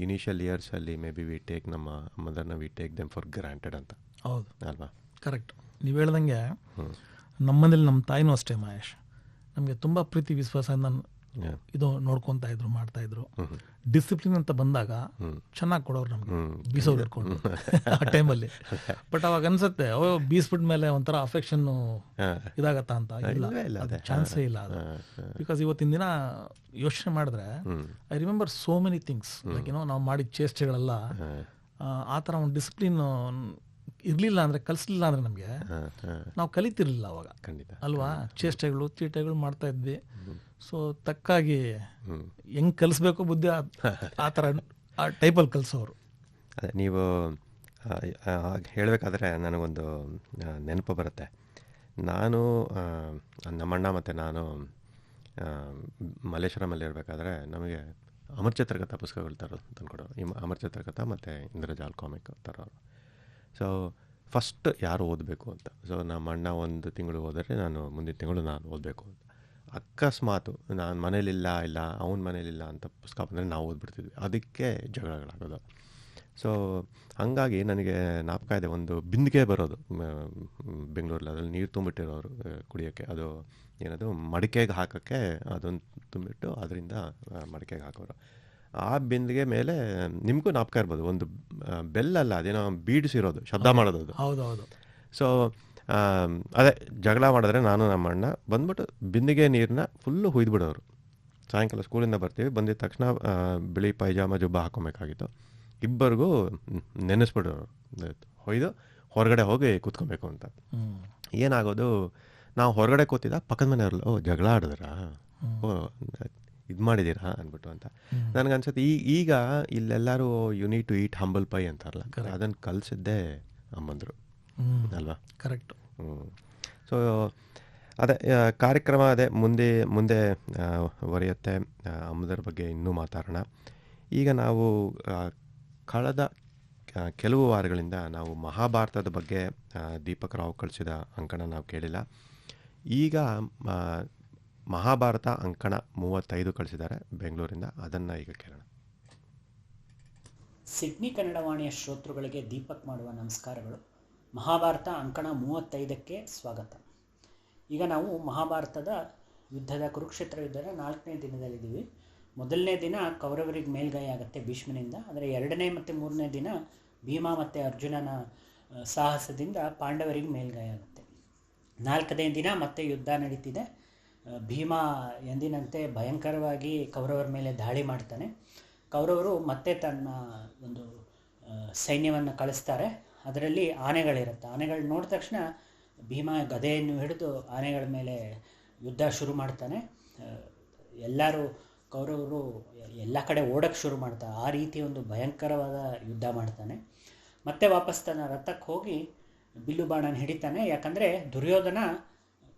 initial ಇಯರ್ಸಲ್ಲಿ ಮೇ ಬಿ ವಿ ಟೇಕ್ ನಮ್ಮ ಮದರ್ನ we take them for granted ಅಂತ. ಹೌದು ಅಲ್ವಾ? ಕರೆಕ್ಟ್. ನೀವು ಹೇಳ್ದಂಗೆ ನಮ್ಮನೇಲಿ ನಮ್ಮ ತಾಯಿನೂ ಅಷ್ಟೇ ಮಹೇಶ್, ನಮಗೆ ತುಂಬ ಪ್ರೀತಿ ವಿಶ್ವಾಸ ನಾನು ಇದು ನೋಡ್ಕೊತಾ ಇದ್ರು, ಮಾಡ್ತಾ ಇದ್ರು. ಡಿಸಿಪ್ಲಿನ್ ಅಂತ ಬಂದಾಗ ಚೆನ್ನಾಗಿ ಕೊಡೋರು ನಮ್ಗೆ, ಬೀಸೋರು ಇಟ್ಕೊಂಡು ಆ ಟೈಮಲ್ಲಿ. ಬಟ್ ಅವಾಗ ಅನ್ಸುತ್ತೆ ಬೀಸ್ಬಿಟ್ ಮೇಲೆ ಒಂಥರ ಅಫೆಕ್ಷನ್ ಇದಾಗತ್ತಾ ಅಂತ. ಇಲ್ಲ, ಚಾನ್ಸೇ ಇಲ್ಲ ಅದು. ಬಿಕಾಸ್ ಇವತ್ತಿನ ದಿನ ಯೋಚನೆ ಮಾಡಿದ್ರೆ I remember so many things, like ಏನೋ ನಾವು ಮಾಡಿದ ಚೇಷ್ಟೆಗಳೆಲ್ಲ ಆ ಥರ ಒಂದು ಡಿಸಿಪ್ಲಿನ್ ಇರಲಿಲ್ಲ ಅಂದರೆ, ಕಲಿಸ್ಲಿಲ್ಲ ಅಂದರೆ ನಮಗೆ ನಾವು ಕಲಿತಿರ್ಲಿಲ್ಲ ಅವಾಗ ಅಲ್ವಾ. ಚೇಷ್ಟೆಗಳು ತೀಟೆಗಳು ಮಾಡ್ತಾ ಇದ್ವಿ. ಸೊ ತಕ್ಕಾಗಿ ಹೆಂಗೆ ಕಲಿಸ್ಬೇಕು ಬುದ್ಧಿ ಆ ಥರ ಆ ಟೈಪಲ್ಲಿ ಕಲಿಸೋರು. ಅದೇ ನೀವು ಹೇಳಬೇಕಾದ್ರೆ ನನಗೊಂದು ನೆನಪು ಬರುತ್ತೆ. ನಾನು ನಮ್ಮಣ್ಣ ಮತ್ತು ನಾನು ಮಲ್ಲೇಶ್ವರಮಲ್ಲಿ ಇರಬೇಕಾದ್ರೆ ನಮಗೆ ಅಮರ್ ಚಿತ್ರಕಥಾ ಪುಸ್ತಕಗಳು ತರೋದು ತಂದ್ಕೊಡೋರು. ಅಮರ್ ಚಿತ್ರಕಥಾ ಮತ್ತು ಇಂದ್ರಜಾಲ್ ಕಾಮಿಕ್ ತರೋರು. ಸೊ ಫಸ್ಟ್ ಯಾರು ಓದಬೇಕು ಅಂತ. ಸೊ ನಮ್ಮ ಅಣ್ಣ ಒಂದು ತಿಂಗಳು ಹೋದರೆ ನಾನು ಮುಂದಿನ ತಿಂಗಳು ನಾನು ಓದಬೇಕು ಅಂತ. ಅಕಸ್ಮಾತು ನಾನು ಮನೇಲಿಲ್ಲ ಅವನ ಮನೇಲಿಲ್ಲ ಅಂತ ಪುಸ್ತಕ ಬಂದರೆ ನಾವು ಓದ್ಬಿಡ್ತಿದ್ವಿ. ಅದಕ್ಕೆ ಜಗಳಗಳಾಗೋದು. ಸೊ ಹಂಗಾಗಿ ನನಗೆ ಜ್ಞಾಪಕ ಇದೆ, ಒಂದು ಬಿಂದಿಗೆ ಬರೋದು ಬೆಂಗಳೂರಲ್ಲಿ, ಅದ್ರಲ್ಲಿ ನೀರು ತುಂಬಿಟ್ಟಿರೋರು ಕುಡಿಯೋಕ್ಕೆ. ಅದು ಏನದು ಮಡಿಕೆಗೆ ಹಾಕೋಕ್ಕೆ ಅದೊಂದು ತುಂಬಿಟ್ಟು ಅದರಿಂದ ಮಡಿಕೆಗೆ ಹಾಕೋರು. ಆ ಬಿಂದಿಗೆ ಮೇಲೆ ನಿಮಗೂ ಜ್ಞಾಪಕ ಇರ್ಬೋದು, ಒಂದು ಬೆಲ್ಲಲ್ಲ ಅದೇನೋ ಬೀಡ್ಸಿರೋದು, ಶಬ್ದ ಮಾಡೋದು ಅದು. ಹೌದೌದು. ಸೊ ಅದೇ ಜಗಳ ಮಾಡಿದ್ರೆ ನಾನು ನಮ್ಮ ಅಣ್ಣ ಬಂದ್ಬಿಟ್ಟು ಬಿಂದಿಗೆ ನೀರನ್ನ ಫುಲ್ಲು ಹುಯ್ದುಬಿಡೋರು. ಸಾಯಂಕಾಲ ಸ್ಕೂಲಿಂದ ಬರ್ತೀವಿ, ಬಂದಿದ ತಕ್ಷಣ ಬಿಳಿ ಪೈಜಾಮ ಜುಬ್ಬ ಹಾಕೊಬೇಕಾಗಿತ್ತು. ಇಬ್ಬರಿಗೂ ನೆನೆಸ್ಬಿಡೋರು, ಹೊಯ್ದು ಹೊರಗಡೆ ಹೋಗಿ ಕೂತ್ಕೊಬೇಕು ಅಂತ. ಏನಾಗೋದು, ನಾವು ಹೊರಗಡೆ ಕೂತಿದ್ದ ಪಕ್ಕದ ಮನೆಯವ್ರಲ್ಲ ಜಗಳ ಆಡಿದ್ರ, ಇದು ಮಾಡಿದ್ದೀರಾ ಅಂದ್ಬಿಟ್ಟು ಅಂತ. ನನಗನ್ಸುತ್ತೆ ಈಗ ಇಲ್ಲೆಲ್ಲರೂ you need to eat humble pie ಅಂತಾರಲ್ಲ, ಅದನ್ನು ಕಲಿಸಿದ್ದೇ ಅಮ್ಮಂದರು ಅಲ್ವಾ. ಕರೆಕ್ಟು. ಸೊ ಅದೇ ಕಾರ್ಯಕ್ರಮ ಅದೇ ಮುಂದೆ ಒರೆಯುತ್ತೆ. ಅಮ್ಮದರ ಬಗ್ಗೆ ಇನ್ನೂ ಮಾತಾಡೋಣ. ಈಗ ನಾವು ಕಳೆದ ಕೆಲವು ವಾರಗಳಿಂದ ನಾವು ಮಹಾಭಾರತದ ಬಗ್ಗೆ ದೀಪಕ್ ರಾವ್ ಕಳಿಸಿದ ಅಂಕಣ ನಾವು ಕೇಳಿಲ್ಲ. ಈಗ ಮಹಾಭಾರತ ಅಂಕಣ 35 ಕಳಿಸಿದ್ದಾರೆ ಬೆಂಗಳೂರಿಂದ. ಅದನ್ನು ಈಗ ಕೇಳೋಣ. ಸಿಡ್ನಿ ಕನ್ನಡವಾಣಿಯ ಶ್ರೋತೃಗಳಿಗೆ ದೀಪಕ್ ಮಾಡುವ ನಮಸ್ಕಾರಗಳು. ಮಹಾಭಾರತ ಅಂಕಣ 35ಕ್ಕೆ ಸ್ವಾಗತ. ಈಗ ನಾವು ಮಹಾಭಾರತದ ಯುದ್ಧದ ಕುರುಕ್ಷೇತ್ರ ಯುದ್ಧದ 4ನೇ ದಿನದಲ್ಲಿದ್ದೀವಿ. ಮೊದಲನೇ ದಿನ ಕೌರವರಿಗೆ ಮೇಲ್ಗೈ ಆಗುತ್ತೆ ಭೀಷ್ಮನಿಂದ. ಆದರೆ 2ನೇ ಮತ್ತು 3ನೇ ದಿನ ಭೀಮ ಮತ್ತು ಅರ್ಜುನನ ಸಾಹಸದಿಂದ ಪಾಂಡವರಿಗೆ ಮೇಲ್ಗೈ ಆಗುತ್ತೆ. 4ನೇ ದಿನ ಮತ್ತೆ ಯುದ್ಧ ನಡೀತಿದೆ. ಭೀಮ ಎಂದಿನಂತೆ ಭಯಂಕರವಾಗಿ ಕೌರವರ ಮೇಲೆ ದಾಳಿ ಮಾಡ್ತಾನೆ. ಕೌರವರು ಮತ್ತೆ ತನ್ನ ಒಂದು ಸೈನ್ಯವನ್ನು ಕಳಿಸ್ತಾರೆ. ಅದರಲ್ಲಿ ಆನೆಗಳಿರುತ್ತೆ. ಆನೆಗಳು ನೋಡಿದ ತಕ್ಷಣ ಭೀಮ ಗದೆಯನ್ನು ಹಿಡಿದು ಆನೆಗಳ ಮೇಲೆ ಯುದ್ಧ ಶುರು ಮಾಡ್ತಾನೆ. ಎಲ್ಲರೂ ಕೌರವರು ಎಲ್ಲ ಕಡೆ ಓಡೋಕ್ಕೆ ಶುರು ಮಾಡ್ತಾರೆ. ಆ ರೀತಿ ಒಂದು ಭಯಂಕರವಾದ ಯುದ್ಧ ಮಾಡ್ತಾನೆ. ಮತ್ತೆ ವಾಪಸ್ ತನ್ನ ರಥಕ್ಕೆ ಹೋಗಿ ಬಿಲ್ಲು ಬಾಣನ ಹಿಡಿತಾನೆ. ಯಾಕಂದರೆ ದುರ್ಯೋಧನ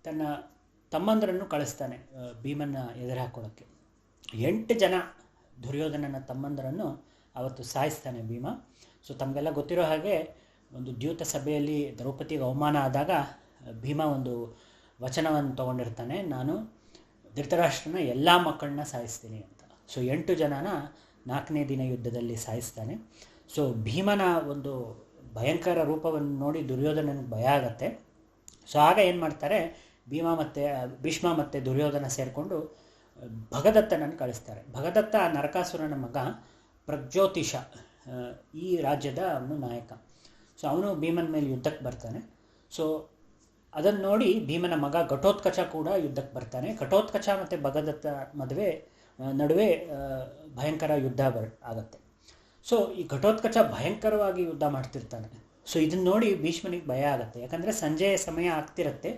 ತನ್ನ ತಮ್ಮಂದರನ್ನು ಕಳಿಸ್ತಾನೆ ಭೀಮನ್ನ ಎದುರು ಹಾಕೊಳ್ಳೋಕ್ಕೆ. 8 ಜನ ದುರ್ಯೋಧನನ ತಮ್ಮಂದರನ್ನು ಅವತ್ತು ಸಾಯಿಸ್ತಾನೆ ಭೀಮ. ಸೊ ತಮಗೆಲ್ಲ ಗೊತ್ತಿರೋ ಹಾಗೆ ಒಂದು ದ್ಯೂತ ಸಭೆಯಲ್ಲಿ ದ್ರೌಪದಿಗೆ ಅವಮಾನ ಆದಾಗ ಭೀಮ ಒಂದು ವಚನವನ್ನು ತೊಗೊಂಡಿರ್ತಾನೆ, ನಾನು ಧೃತರಾಷ್ಟ್ರನ ಎಲ್ಲ ಮಕ್ಕಳನ್ನ ಸಾಯಿಸ್ತೀನಿ ಅಂತ. ಸೊ 8 ಜನನ 4ನೇ ದಿನ ಯುದ್ಧದಲ್ಲಿ ಸಾಯಿಸ್ತಾನೆ. ಸೊ ಭೀಮನ ಒಂದು ಭಯಂಕರ ರೂಪವನ್ನು ನೋಡಿ ದುರ್ಯೋಧನನಿಗೆ ಭಯ ಆಗತ್ತೆ. ಸೊ ಆಗ ಏನು ಮಾಡ್ತಾರೆ, ಭೀಷ್ಮ ಮತ್ತು ದುರ್ಯೋಧನ ಸೇರಿಕೊಂಡು ಭಗದತ್ತನನ್ನು ಕಳಿಸ್ತಾರೆ. ಭಗದತ್ತ ನರಕಾಸುರನ ಮಗ, ಪ್ರಜ್ಯೋತಿಷ ಈ ರಾಜ್ಯದ ಅವನು ನಾಯಕ. ಸೊ ಅವನು ಭೀಮನ ಮೇಲೆ ಯುದ್ಧಕ್ಕೆ ಬರ್ತಾನೆ. ಸೊ ಅದನ್ನು ನೋಡಿ ಭೀಮನ ಮಗ ಘಟೋತ್ಕಚ ಕೂಡ ಯುದ್ಧಕ್ಕೆ ಬರ್ತಾನೆ. ಘಟೋತ್ಕಚ ಮತ್ತು ಭಗದತ್ತ ನಡುವೆ ಭಯಂಕರ ಯುದ್ಧ ಆಗುತ್ತೆ. ಸೊ ಈ ಘಟೋತ್ಕಚ ಭಯಂಕರವಾಗಿ ಯುದ್ಧ ಮಾಡ್ತಿರ್ತಾನೆ. ಸೊ ಇದನ್ನು ನೋಡಿ ಭೀಷ್ಮನಿಗೆ ಭಯ ಆಗುತ್ತೆ. ಯಾಕಂದರೆ ಸಂಜೆಯ ಸಮಯ ಆಗ್ತಿರುತ್ತೆ,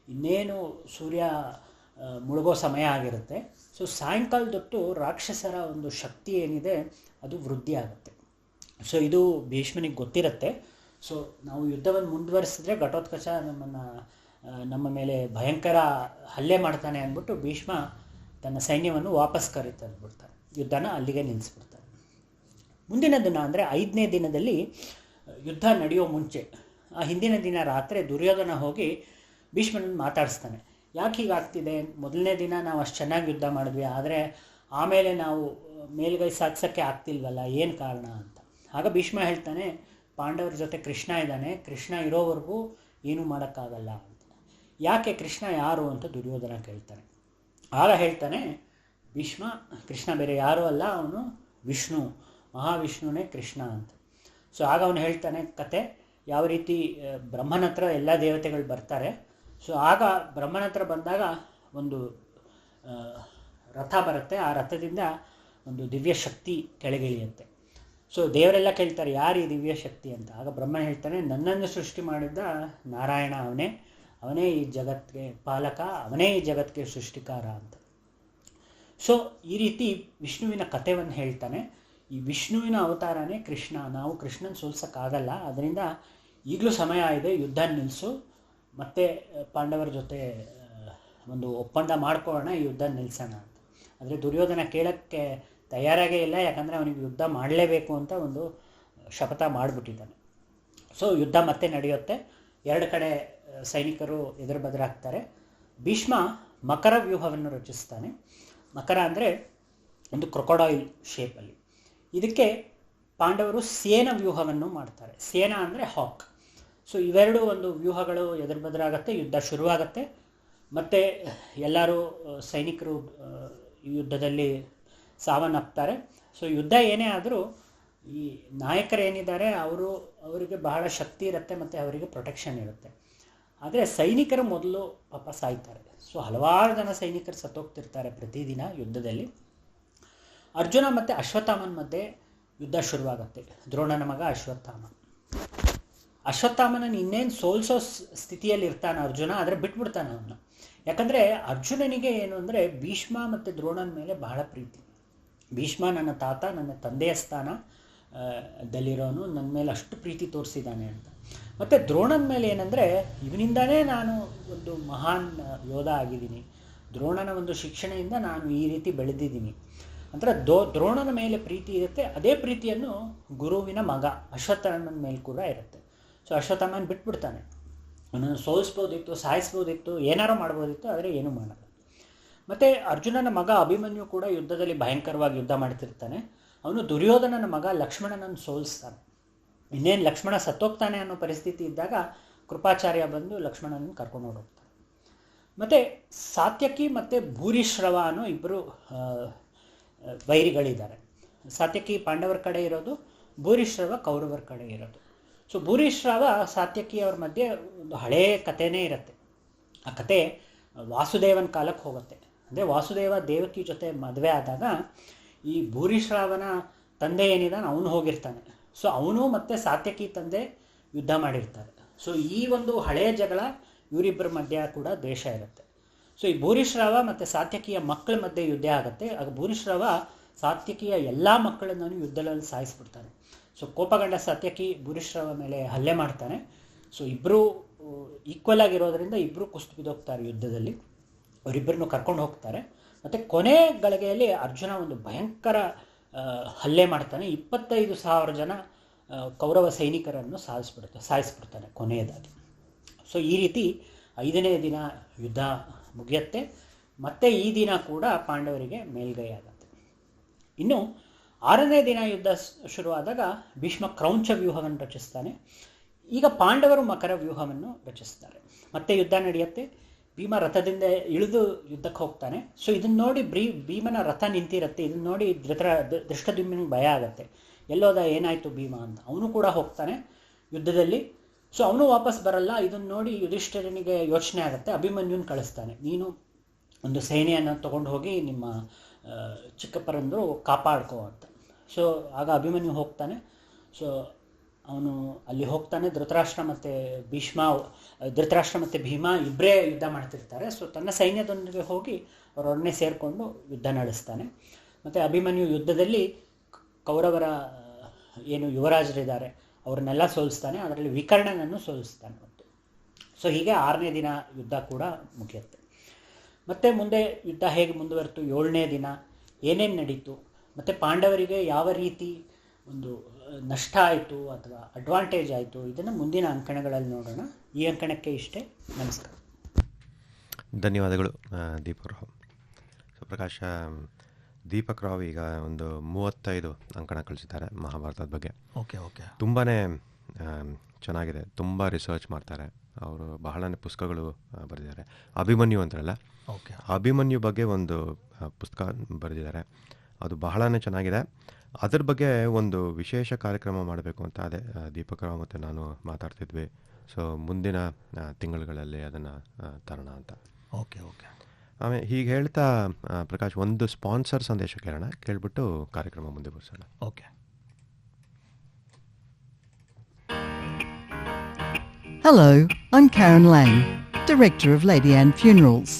ಇನ್ನೇನು ಸೂರ್ಯ ಮುಳುಗೋ ಸಮಯ ಆಗಿರುತ್ತೆ. ಸೊ ಸಾಯಂಕಾಲದೊತ್ತು ರಾಕ್ಷಸರ ಒಂದು ಶಕ್ತಿ ಏನಿದೆ ಅದು ವೃದ್ಧಿ ಆಗುತ್ತೆ. ಸೊ ಇದು ಭೀಷ್ಮನಿಗೆ ಗೊತ್ತಿರುತ್ತೆ. ಸೊ ನಾವು ಯುದ್ಧವನ್ನು ಮುಂದುವರಿಸಿದ್ರೆ ಘಟೋತ್ಕಚ ನಮ್ಮ ಮೇಲೆ ಭಯಂಕರ ಹಲ್ಲೆ ಮಾಡ್ತಾನೆ ಅಂದ್ಬಿಟ್ಟು ಭೀಷ್ಮ ತನ್ನ ಸೈನ್ಯವನ್ನು ವಾಪಸ್ ಕರೆತಂದ್ಬಿಡ್ತಾನೆ. ಯುದ್ಧನ ಅಲ್ಲಿಗೆ ನಿಲ್ಲಿಸ್ಬಿಡ್ತಾನೆ. ಮುಂದಿನ ದಿನ ಅಂದರೆ 5ನೇ ದಿನದಲ್ಲಿ ಯುದ್ಧ ನಡೆಯೋ ಮುಂಚೆ ಆ ಹಿಂದಿನ ದಿನ ರಾತ್ರಿ ದುರ್ಯೋಧನ ಹೋಗಿ ಭೀಷ್ಮನನ್ನು ಮಾತಾಡಿಸ್ತಾನೆ. ಯಾಕೆ ಹೀಗಾಗ್ತಿದೆ, ಮೊದಲನೇ ದಿನ ನಾವು ಅಷ್ಟು ಚೆನ್ನಾಗಿ ಯುದ್ಧ ಮಾಡಿದ್ವಿ, ಆದರೆ ಆಮೇಲೆ ನಾವು ಮೇಲ್ಗೈ ಸಾಧಿಸೋಕ್ಕೆ ಆಗ್ತಿಲ್ವಲ್ಲ, ಏನು ಕಾರಣ ಅಂತ. ಆಗ ಭೀಷ್ಮ ಹೇಳ್ತಾನೆ, ಪಾಂಡವರ ಜೊತೆ ಕೃಷ್ಣ ಇದ್ದಾನೆ, ಕೃಷ್ಣ ಇರೋವರೆಗೂ ಏನೂ ಮಾಡೋಕ್ಕಾಗಲ್ಲ ಅಂತ. ಯಾಕೆ ಕೃಷ್ಣ ಯಾರು ಅಂತ ದುರ್ಯೋಧನ ಕೇಳ್ತಾನೆ. ಆಗ ಹೇಳ್ತಾನೆ ಭೀಷ್ಮ, ಕೃಷ್ಣ ಬೇರೆ ಯಾರೂ ಅಲ್ಲ, ಅವನು ವಿಷ್ಣು, ಮಹಾವಿಷ್ಣುವೇ ಕೃಷ್ಣ ಅಂತ. ಸೊ ಆಗ ಅವನು ಹೇಳ್ತಾನೆ ಕತೆ, ಯಾವ ರೀತಿ ಬ್ರಹ್ಮನ ಹತ್ರ ಎಲ್ಲ ದೇವತೆಗಳು ಬರ್ತಾರೆ. ಸೊ ಆಗ ಬ್ರಹ್ಮನ ಹತ್ರ ಬಂದಾಗ ಒಂದು ರಥ ಬರುತ್ತೆ, ಆ ರಥದಿಂದ ಒಂದು ದಿವ್ಯ ಶಕ್ತಿ ಕೆಳಗಿಳಿಯುತ್ತೆ. ಸೊ ದೇವರೆಲ್ಲ ಕೇಳ್ತಾರೆ ಯಾರು ಈ ದಿವ್ಯ ಶಕ್ತಿ ಅಂತ. ಆಗ ಬ್ರಹ್ಮ ಹೇಳ್ತಾನೆ, ನನ್ನನ್ನು ಸೃಷ್ಟಿ ಮಾಡಿದ ನಾರಾಯಣ ಅವನೇ ಈ ಜಗತ್ತಿಗೆ ಪಾಲಕ, ಅವನೇ ಈ ಜಗತ್ತಿಗೆ ಸೃಷ್ಟಿಕಾರ ಅಂತ. ಸೊ ಈ ರೀತಿ ವಿಷ್ಣುವಿನ ಕಥೆಯನ್ನು ಹೇಳ್ತಾನೆ. ಈ ವಿಷ್ಣುವಿನ ಅವತಾರನೇ ಕೃಷ್ಣ. ನಾವು ಕೃಷ್ಣನ ಸೋಲ್ಸೋಕ್ಕಾಗಲ್ಲ, ಅದರಿಂದ ಈಗಲೂ ಸಮಯ ಇದೆ, ಯುದ್ಧ ನಿಲ್ಲಿಸು, ಮತ್ತೆ ಪಾಂಡವರ ಜೊತೆ ಒಂದು ಒಪ್ಪಂದ ಮಾಡ್ಕೊಳ್ಳೋಣ, ಈ ಯುದ್ಧ ನಿಲ್ಲಿಸೋಣ ಅಂತ. ಆದರೆ ದುರ್ಯೋಧನ ಕೇಳೋಕ್ಕೆ ತಯಾರಾಗೇ ಇಲ್ಲ, ಯಾಕಂದರೆ ಅವನಿಗೆ ಯುದ್ಧ ಮಾಡಲೇಬೇಕು ಅಂತ ಒಂದು ಶಪಥ ಮಾಡಿಬಿಟ್ಟಿದ್ದಾನೆ. ಸೊ ಯುದ್ಧ ಮತ್ತೆ ನಡೆಯುತ್ತೆ. ಎರಡು ಕಡೆ ಸೈನಿಕರು ಎದುರು ಬದರಾಗ್ತಾರೆ. ಭೀಷ್ಮ ಮಕರ ವ್ಯೂಹವನ್ನು ರಚಿಸ್ತಾನೆ. ಮಕರ ಅಂದರೆ ಒಂದು ಕ್ರೊಕೊಡಾಯಿಲ್ ಶೇಪಲ್ಲಿ. ಇದಕ್ಕೆ ಪಾಂಡವರು ಸೇನ ವ್ಯೂಹವನ್ನು ಮಾಡ್ತಾರೆ. ಸೇನ ಅಂದರೆ ಹಾಕ್. ಸೊ ಇವೆರಡು ಒಂದು ವ್ಯೂಹಗಳು ಎದುರು ಬದರಾಗತ್ತೆ, ಯುದ್ಧ ಶುರುವಾಗತ್ತೆ. ಮತ್ತು ಎಲ್ಲರೂ ಸೈನಿಕರು ಯುದ್ಧದಲ್ಲಿ ಸಾವನ್ನಪ್ತಾರೆ. ಸೊ ಯುದ್ಧ ಏನೇ ಆದರೂ ಈ ನಾಯಕರೇನಿದ್ದಾರೆ ಅವರಿಗೆ ಬಹಳ ಶಕ್ತಿ ಇರುತ್ತೆ ಮತ್ತು ಅವರಿಗೆ ಪ್ರೊಟೆಕ್ಷನ್ ಇರುತ್ತೆ. ಆದರೆ ಸೈನಿಕರು ಮೊದಲು ಪಾಪ ಸಾಯ್ತಾರೆ. ಸೊ ಹಲವಾರು ಜನ ಸೈನಿಕರು ಸತ್ತೋಗ್ತಿರ್ತಾರೆ ಪ್ರತಿದಿನ ಯುದ್ಧದಲ್ಲಿ. ಅರ್ಜುನ ಮತ್ತು ಅಶ್ವತ್ಥಾಮನ ಮಧ್ಯೆ ಯುದ್ಧ ಶುರುವಾಗುತ್ತೆ. ದ್ರೋಣನ ಮಗ ಅಶ್ವತ್ಥಾಮನ ಇನ್ನೇನು ಸೋಲ್ಸೋ ಸ್ಥಿತಿಯಲ್ಲಿ ಇರ್ತಾನೆ ಅರ್ಜುನ, ಆದರೆ ಬಿಟ್ಬಿಡ್ತಾನೆ ಅವನ್ನ. ಯಾಕಂದರೆ ಅರ್ಜುನನಿಗೆ ಏನು ಅಂದರೆ ಭೀಷ್ಮ ಮತ್ತು ದ್ರೋಣನ ಮೇಲೆ ಬಹಳ ಪ್ರೀತಿ. ಭೀಷ್ಮ ನನ್ನ ತಾತ, ನನ್ನ ತಂದೆಯ ಸ್ಥಾನ ದಲ್ಲಿರೋನು, ನನ್ನ ಮೇಲೆ ಅಷ್ಟು ಪ್ರೀತಿ ತೋರಿಸಿದ್ದಾನೆ ಅಂತ. ಮತ್ತು ದ್ರೋಣನ ಮೇಲೆ ಏನಂದರೆ ಇವನಿಂದನೇ ನಾನು ಒಂದು ಮಹಾನ್ ಯೋಧ ಆಗಿದ್ದೀನಿ, ದ್ರೋಣನ ಒಂದು ಶಿಕ್ಷಣೆಯಿಂದ ನಾನು ಈ ರೀತಿ ಬೆಳೆದಿದ್ದೀನಿ ಅಂದರೆ ದ್ರೋಣನ ಮೇಲೆ ಪ್ರೀತಿ ಇರುತ್ತೆ. ಅದೇ ಪ್ರೀತಿಯನ್ನು ಗುರುವಿನ ಮಗ ಅಶ್ವತ್ಥಾಮನ ಮೇಲೆ ಕೂಡ ಇರುತ್ತೆ. ಸೊ ಅಶ್ವತ್ಥಾಮನ ಬಿಟ್ಬಿಡ್ತಾನೆ. ಅವನನ್ನು ಸೋಲಿಸ್ಬೋದಿತ್ತು, ಸಾಯಿಸ್ಬೋದಿತ್ತು, ಏನಾರು ಮಾಡ್ಬೋದಿತ್ತು, ಆದರೆ ಏನೂ ಮಾಡಲ್ಲ. ಮತ್ತು ಅರ್ಜುನನ ಮಗ ಅಭಿಮನ್ಯು ಕೂಡ ಯುದ್ಧದಲ್ಲಿ ಭಯಂಕರವಾಗಿ ಯುದ್ಧ ಮಾಡ್ತಿರ್ತಾನೆ. ಅವನು ದುರ್ಯೋಧನನ ಮಗ ಲಕ್ಷ್ಮಣನನ್ನು ಸೋಲಿಸ್ತಾನೆ. ಇನ್ನೇನು ಲಕ್ಷ್ಮಣ ಸತ್ತೋಗ್ತಾನೆ ಅನ್ನೋ ಪರಿಸ್ಥಿತಿ ಇದ್ದಾಗ ಕೃಪಾಚಾರ್ಯ ಬಂದು ಲಕ್ಷ್ಮಣನನ್ನು ಕರ್ಕೊಂಡು ಹೋಗ್ತಾನೆ. ಮತ್ತು ಸಾತ್ಯಕಿ ಮತ್ತು ಭೂರಿಶ್ರವ ಅನ್ನೋ ಇಬ್ಬರು ವೈರಿಗಳಿದ್ದಾರೆ. ಸಾತ್ಯಕಿ ಪಾಂಡವರ ಕಡೆ ಇರೋದು, ಭೂರಿಶ್ರವ ಕೌರವರ ಕಡೆ ಇರೋದು. ಸೊ ಭೂರಿಶ್ರವ ಸಾತ್ಯಕಿಯವ್ರ ಮಧ್ಯೆ ಒಂದು ಹಳೆಯ ಕಥೆನೇ ಇರುತ್ತೆ. ಆ ಕತೆ ವಾಸುದೇವನ ಕಾಲಕ್ಕೆ ಹೋಗುತ್ತೆ. ಅಂದರೆ ವಾಸುದೇವ ದೇವಕಿ ಜೊತೆ ಮದುವೆ ಆದಾಗ ಈ ಭೂರಿಶ್ರವನ ತಂದೆ ಏನಿದಾನೆ ಅವನು ಹೋಗಿರ್ತಾನೆ. ಸೊ ಅವನು ಮತ್ತು ಸಾತ್ಯಕಿ ತಂದೆ ಯುದ್ಧ ಮಾಡಿರ್ತಾರೆ. ಸೊ ಈ ಒಂದು ಹಳೆಯ ಜಗಳ ಇವರಿಬ್ಬರ ಮಧ್ಯ ಕೂಡ ದ್ವೇಷ ಇರುತ್ತೆ. ಸೊ ಈ ಭೂರಿಶ್ರವ ಮತ್ತು ಸಾತ್ಯಕಿಯ ಮಕ್ಕಳ ಮಧ್ಯೆ ಯುದ್ಧ ಆಗುತ್ತೆ. ಆಗ ಭೂರಿಶ್ರವ ಸಾತ್ಯಕಿಯ ಎಲ್ಲ ಮಕ್ಕಳನ್ನು ಯುದ್ಧದಲ್ಲಿ ಸಾಯಿಸ್ಬಿಡ್ತಾನೆ. ಸೊ ಕೋಪಗೊಂಡ ಸಾತ್ಯಕಿ ಭೂರಿಶ್ರವ ಮೇಲೆ ಹಲ್ಲೆ ಮಾಡ್ತಾನೆ. ಸೊ ಇಬ್ಬರು ಈಕ್ವಲ್ ಆಗಿರೋದ್ರಿಂದ ಇಬ್ಬರು ಕುಸ್ತು ಬಿದ್ದೋಗ್ತಾರೆ ಯುದ್ಧದಲ್ಲಿ. ಅವರಿಬ್ಬರನ್ನು ಕರ್ಕೊಂಡು ಹೋಗ್ತಾರೆ. ಮತ್ತು ಕೊನೆ ಗಳಿಗೆಯಲ್ಲಿ ಅರ್ಜುನ ಒಂದು ಭಯಂಕರ ಹಲ್ಲೆ ಮಾಡ್ತಾನೆ. 25,000 ಜನ ಕೌರವ ಸೈನಿಕರನ್ನು ಸಾಯಿಸ್ಬಿಡ್ತಾನೆ ಕೊನೆಯದಾಗಿ. ಸೊ ಈ ರೀತಿ 5ನೇ ದಿನ ಯುದ್ಧ ಮುಗಿಯುತ್ತೆ. ಮತ್ತು ಈ ದಿನ ಕೂಡ ಪಾಂಡವರಿಗೆ ಮೇಲ್ಗೈ ಆಗುತ್ತೆ. ಇನ್ನು 6ನೇ ದಿನ ಯುದ್ಧ ಶುರುವಾದಾಗ ಭೀಷ್ಮ ಕ್ರೌಂಚ ವ್ಯೂಹವನ್ನು ರಚಿಸ್ತಾನೆ. ಈಗ ಪಾಂಡವರು ಮಕರ ವ್ಯೂಹವನ್ನು ರಚಿಸ್ತಾರೆ. ಮತ್ತೆ ಯುದ್ಧ ನಡೆಯುತ್ತೆ. ಭೀಮ ರಥದಿಂದ ಇಳಿದು ಯುದ್ಧಕ್ಕೆ ಹೋಗ್ತಾನೆ. ಸೊ ಇದನ್ನು ನೋಡಿ ಭೀಮನ ರಥ ನಿಂತಿರುತ್ತೆ. ಇದನ್ನು ನೋಡಿ ದೃಷ್ಟದ್ಯುಮ್ನಿಗೆ ಭಯ ಆಗುತ್ತೆ. ಎಲ್ಲೋದ, ಏನಾಯಿತು ಭೀಮ ಅಂತ. ಅವನು ಕೂಡ ಹೋಗ್ತಾನೆ ಯುದ್ಧದಲ್ಲಿ. ಸೊ ಅವನು ವಾಪಸ್ ಬರಲ್ಲ. ಇದನ್ನು ನೋಡಿ ಯುಧಿಷ್ಠಿರನಿಗೆ ಯೋಚನೆ ಆಗುತ್ತೆ. ಅಭಿಮನ್ಯುನ ಕಳಿಸ್ತಾನೆ, ನೀನು ಒಂದು ಸೇನೆಯನ್ನು ತೊಗೊಂಡು ಹೋಗಿ ನಿಮ್ಮ ಚಿಕ್ಕಪ್ಪರಂದರು ಕಾಪಾಡ್ಕೋ ಅಂತ. ಸೊ ಆಗ ಅಭಿಮನ್ಯು ಹೋಗ್ತಾನೆ. ಸೊ ಅವನು ಅಲ್ಲಿ ಹೋಗ್ತಾನೆ. ಧೃತರಾಷ್ಟ್ರ ಮತ್ತು ಭೀಮ ಇಬ್ಬರೇ ಯುದ್ಧ ಮಾಡ್ತಿರ್ತಾರೆ. ಸೊ ತನ್ನ ಸೈನ್ಯದೊಂದಿಗೆ ಹೋಗಿ ಅವರೊಡನೆ ಸೇರಿಕೊಂಡು ಯುದ್ಧ ನಡೆಸ್ತಾನೆ. ಮತ್ತು ಅಭಿಮನ್ಯು ಯುದ್ಧದಲ್ಲಿ ಕೌರವರ ಏನು ಯುವರಾಜರಿದ್ದಾರೆ ಅವ್ರನ್ನೆಲ್ಲ ಸೋಲಿಸ್ತಾನೆ. ಅದರಲ್ಲಿ ವಿಕರ್ಣನನ್ನು ಸೋಲಿಸ್ತಾನೆ. ಸೊ ಹೀಗೆ 6ನೇ ದಿನ ಯುದ್ಧ ಕೂಡ ಮುಗಿಯುತ್ತೆ. ಮತ್ತು ಮುಂದೆ ಯುದ್ಧ ಹೇಗೆ ಮುಂದುವರೆತು, 7ನೇ ದಿನ ಏನೇನು ನಡೀತು, ಮತ್ತು ಪಾಂಡವರಿಗೆ ಯಾವ ರೀತಿ ಒಂದು ನಷ್ಟ ಆಯಿತು ಅಥವಾ ಅಡ್ವಾಂಟೇಜ್ ಆಯಿತು, ಇದನ್ನು ಮುಂದಿನ ಅಂಕಣಗಳಲ್ಲಿ ನೋಡೋಣ. ಈ ಅಂಕಣಕ್ಕೆ ಇಷ್ಟೇ. ನಮಸ್ಕಾರ. ಧನ್ಯವಾದಗಳು ದೀಪಕ್ ರಾವ್. ಸೊ ಪ್ರಕಾಶ್, ದೀಪಕ್ ರಾವ್ ಈಗ ಒಂದು 35 ಅಂಕಣ ಕಳಿಸಿದ್ದಾರೆ ಮಹಾಭಾರತದ ಬಗ್ಗೆ. ಓಕೆ. ತುಂಬಾ ಚೆನ್ನಾಗಿದೆ. ತುಂಬ ರಿಸರ್ಚ್ ಮಾಡ್ತಾರೆ. ಅವರು ಬಹಳನೇ ಪುಸ್ತಕಗಳು ಬರೆದಿದ್ದಾರೆ. ಅಭಿಮನ್ಯು ಅಂತಾರಲ್ಲ, ಓಕೆ, ಅಭಿಮನ್ಯು ಬಗ್ಗೆ ಒಂದು ಪುಸ್ತಕ ಬರೆದಿದ್ದಾರೆ. ಅದು ಬಹಳನೇ ಚೆನ್ನಾಗಿದೆ. ಅದ್ರ ಬಗ್ಗೆ ಒಂದು ವಿಶೇಷ ಕಾರ್ಯಕ್ರಮ ಮಾಡಬೇಕು ಅಂತ ಅದೇ ದೀಪಕರಾವ್ ಮತ್ತು ನಾನು ಮಾತಾಡ್ತಿದ್ವಿ. ಸೊ ಮುಂದಿನ ತಿಂಗಳುಗಳಲ್ಲಿ ಅದನ್ನು ತರೋಣ ಅಂತ. Okay okay. ಆಮೇಲೆ ಹೀಗೆ ಹೇಳ್ತಾ ಪ್ರಕಾಶ್, ಒಂದು ಸ್ಪಾನ್ಸರ್ ಸಂದೇಶ ಕೇಳ್ಬಿಟ್ಟು ಕಾರ್ಯಕ್ರಮ ಮುಂದೆ ಬರ್ಸೋಣ. Okay. Hello, I'm Karen Lang, Director of Lady Anne Funerals.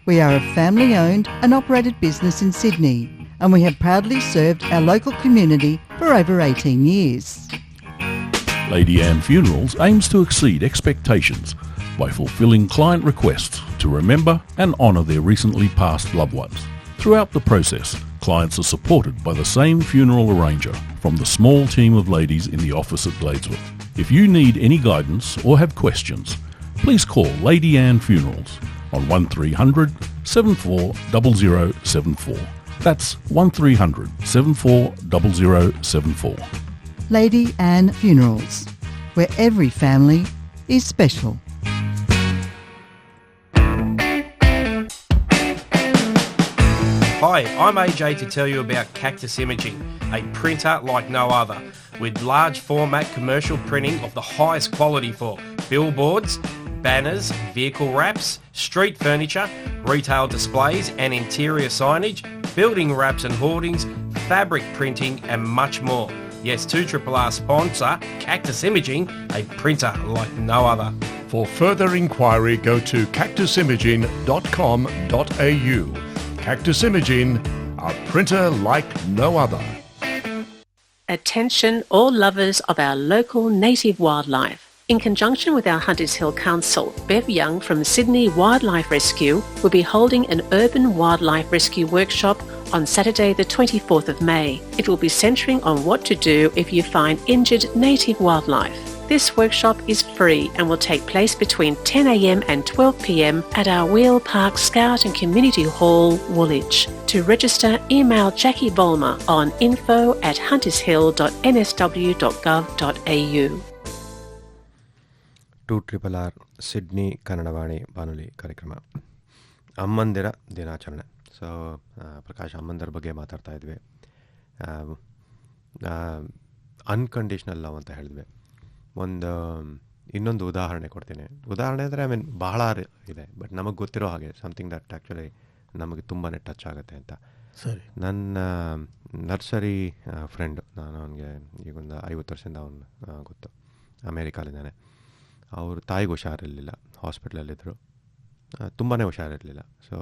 We are a family-owned and operated business in Sydney, and we have proudly served our local community for over 18 years. Lady Anne Funerals aims to exceed expectations by fulfilling client requests to remember and honour their recently passed loved ones. Throughout the process, clients are supported by the same funeral arranger from the small team of ladies in the office at Gladesworth. If you need any guidance or have questions, please call Lady Anne Funerals on 1300 740074. That's 1300 740074. Lady Anne Funerals, where every family is special. Hi, I'm AJ to tell you about Cactus Imaging, a printer like no other, with large format commercial printing of the highest quality for billboards, banners, vehicle wraps, street furniture, retail displays and interior signage, building wraps and hoardings, fabric printing and much more. Yes, 2RRR sponsor Cactus Imaging, a printer like no other. For further inquiry, go to cactusimaging.com.au. Cactus Imaging, a printer like no other. Attention all lovers of our local native wildlife. In conjunction with our Hunters Hill Council, Bev Young from Sydney Wildlife Rescue will be holding an urban wildlife rescue workshop on Saturday the 24th of May. It will be centering on what to do if you find injured native wildlife. This workshop is free and will take place between 10 a.m. and 12 p.m. at our Wheel Park Scout and Community Hall, Woolwich. To register, email Jackie Volmer on info@huntershill.nsw.gov.au. 2RRR Sydney Kannadavani ಬಾನುಲಿ ಕಾರ್ಯಕ್ರಮ, ಅಮ್ಮಂದಿರ ದಿನಾಚರಣೆ. So Prakash, ಅಮ್ಮಂದಿರ ಬಗ್ಗೆ ಮಾತಾಡ್ತಾ ಇದ್ವಿ. Unconditional love ಅಂತ ಹೇಳಿದ್ವಿ. ಇನ್ನೊಂದು ಉದಾಹರಣೆ ಕೊಡ್ತೀನಿ. ಉದಾಹರಣೆ ಅಂದರೆ ಬಹಳ ಇದೆ, ಬಟ್ ನಮಗೆ ಗೊತ್ತಿರೋ ಹಾಗೆ ಸಮಥಿಂಗ್ ದಟ್ ಆ್ಯಕ್ಚುಲಿ ನಮಗೆ ತುಂಬಾ ಟಚ್ ಆಗುತ್ತೆ ಅಂತ. ಸರಿ. ನನ್ನ ನರ್ಸರಿ ಫ್ರೆಂಡು, ನಾನು ಅವನಿಗೆ ಈಗೊಂದು 50 ವರ್ಷದಿಂದ ಅವನು ಗೊತ್ತು, ಅಮೇರಿಕಾಲಿದ್ದಾನೆ. ಅವ್ರ ತಾಯಿಗೆ ಹುಷಾರಿರಲಿಲ್ಲ, ಹಾಸ್ಪಿಟ್ಲಲ್ಲಿದ್ದರು, ತುಂಬಾ ಹುಷಾರಿರಲಿಲ್ಲ. ಸೊ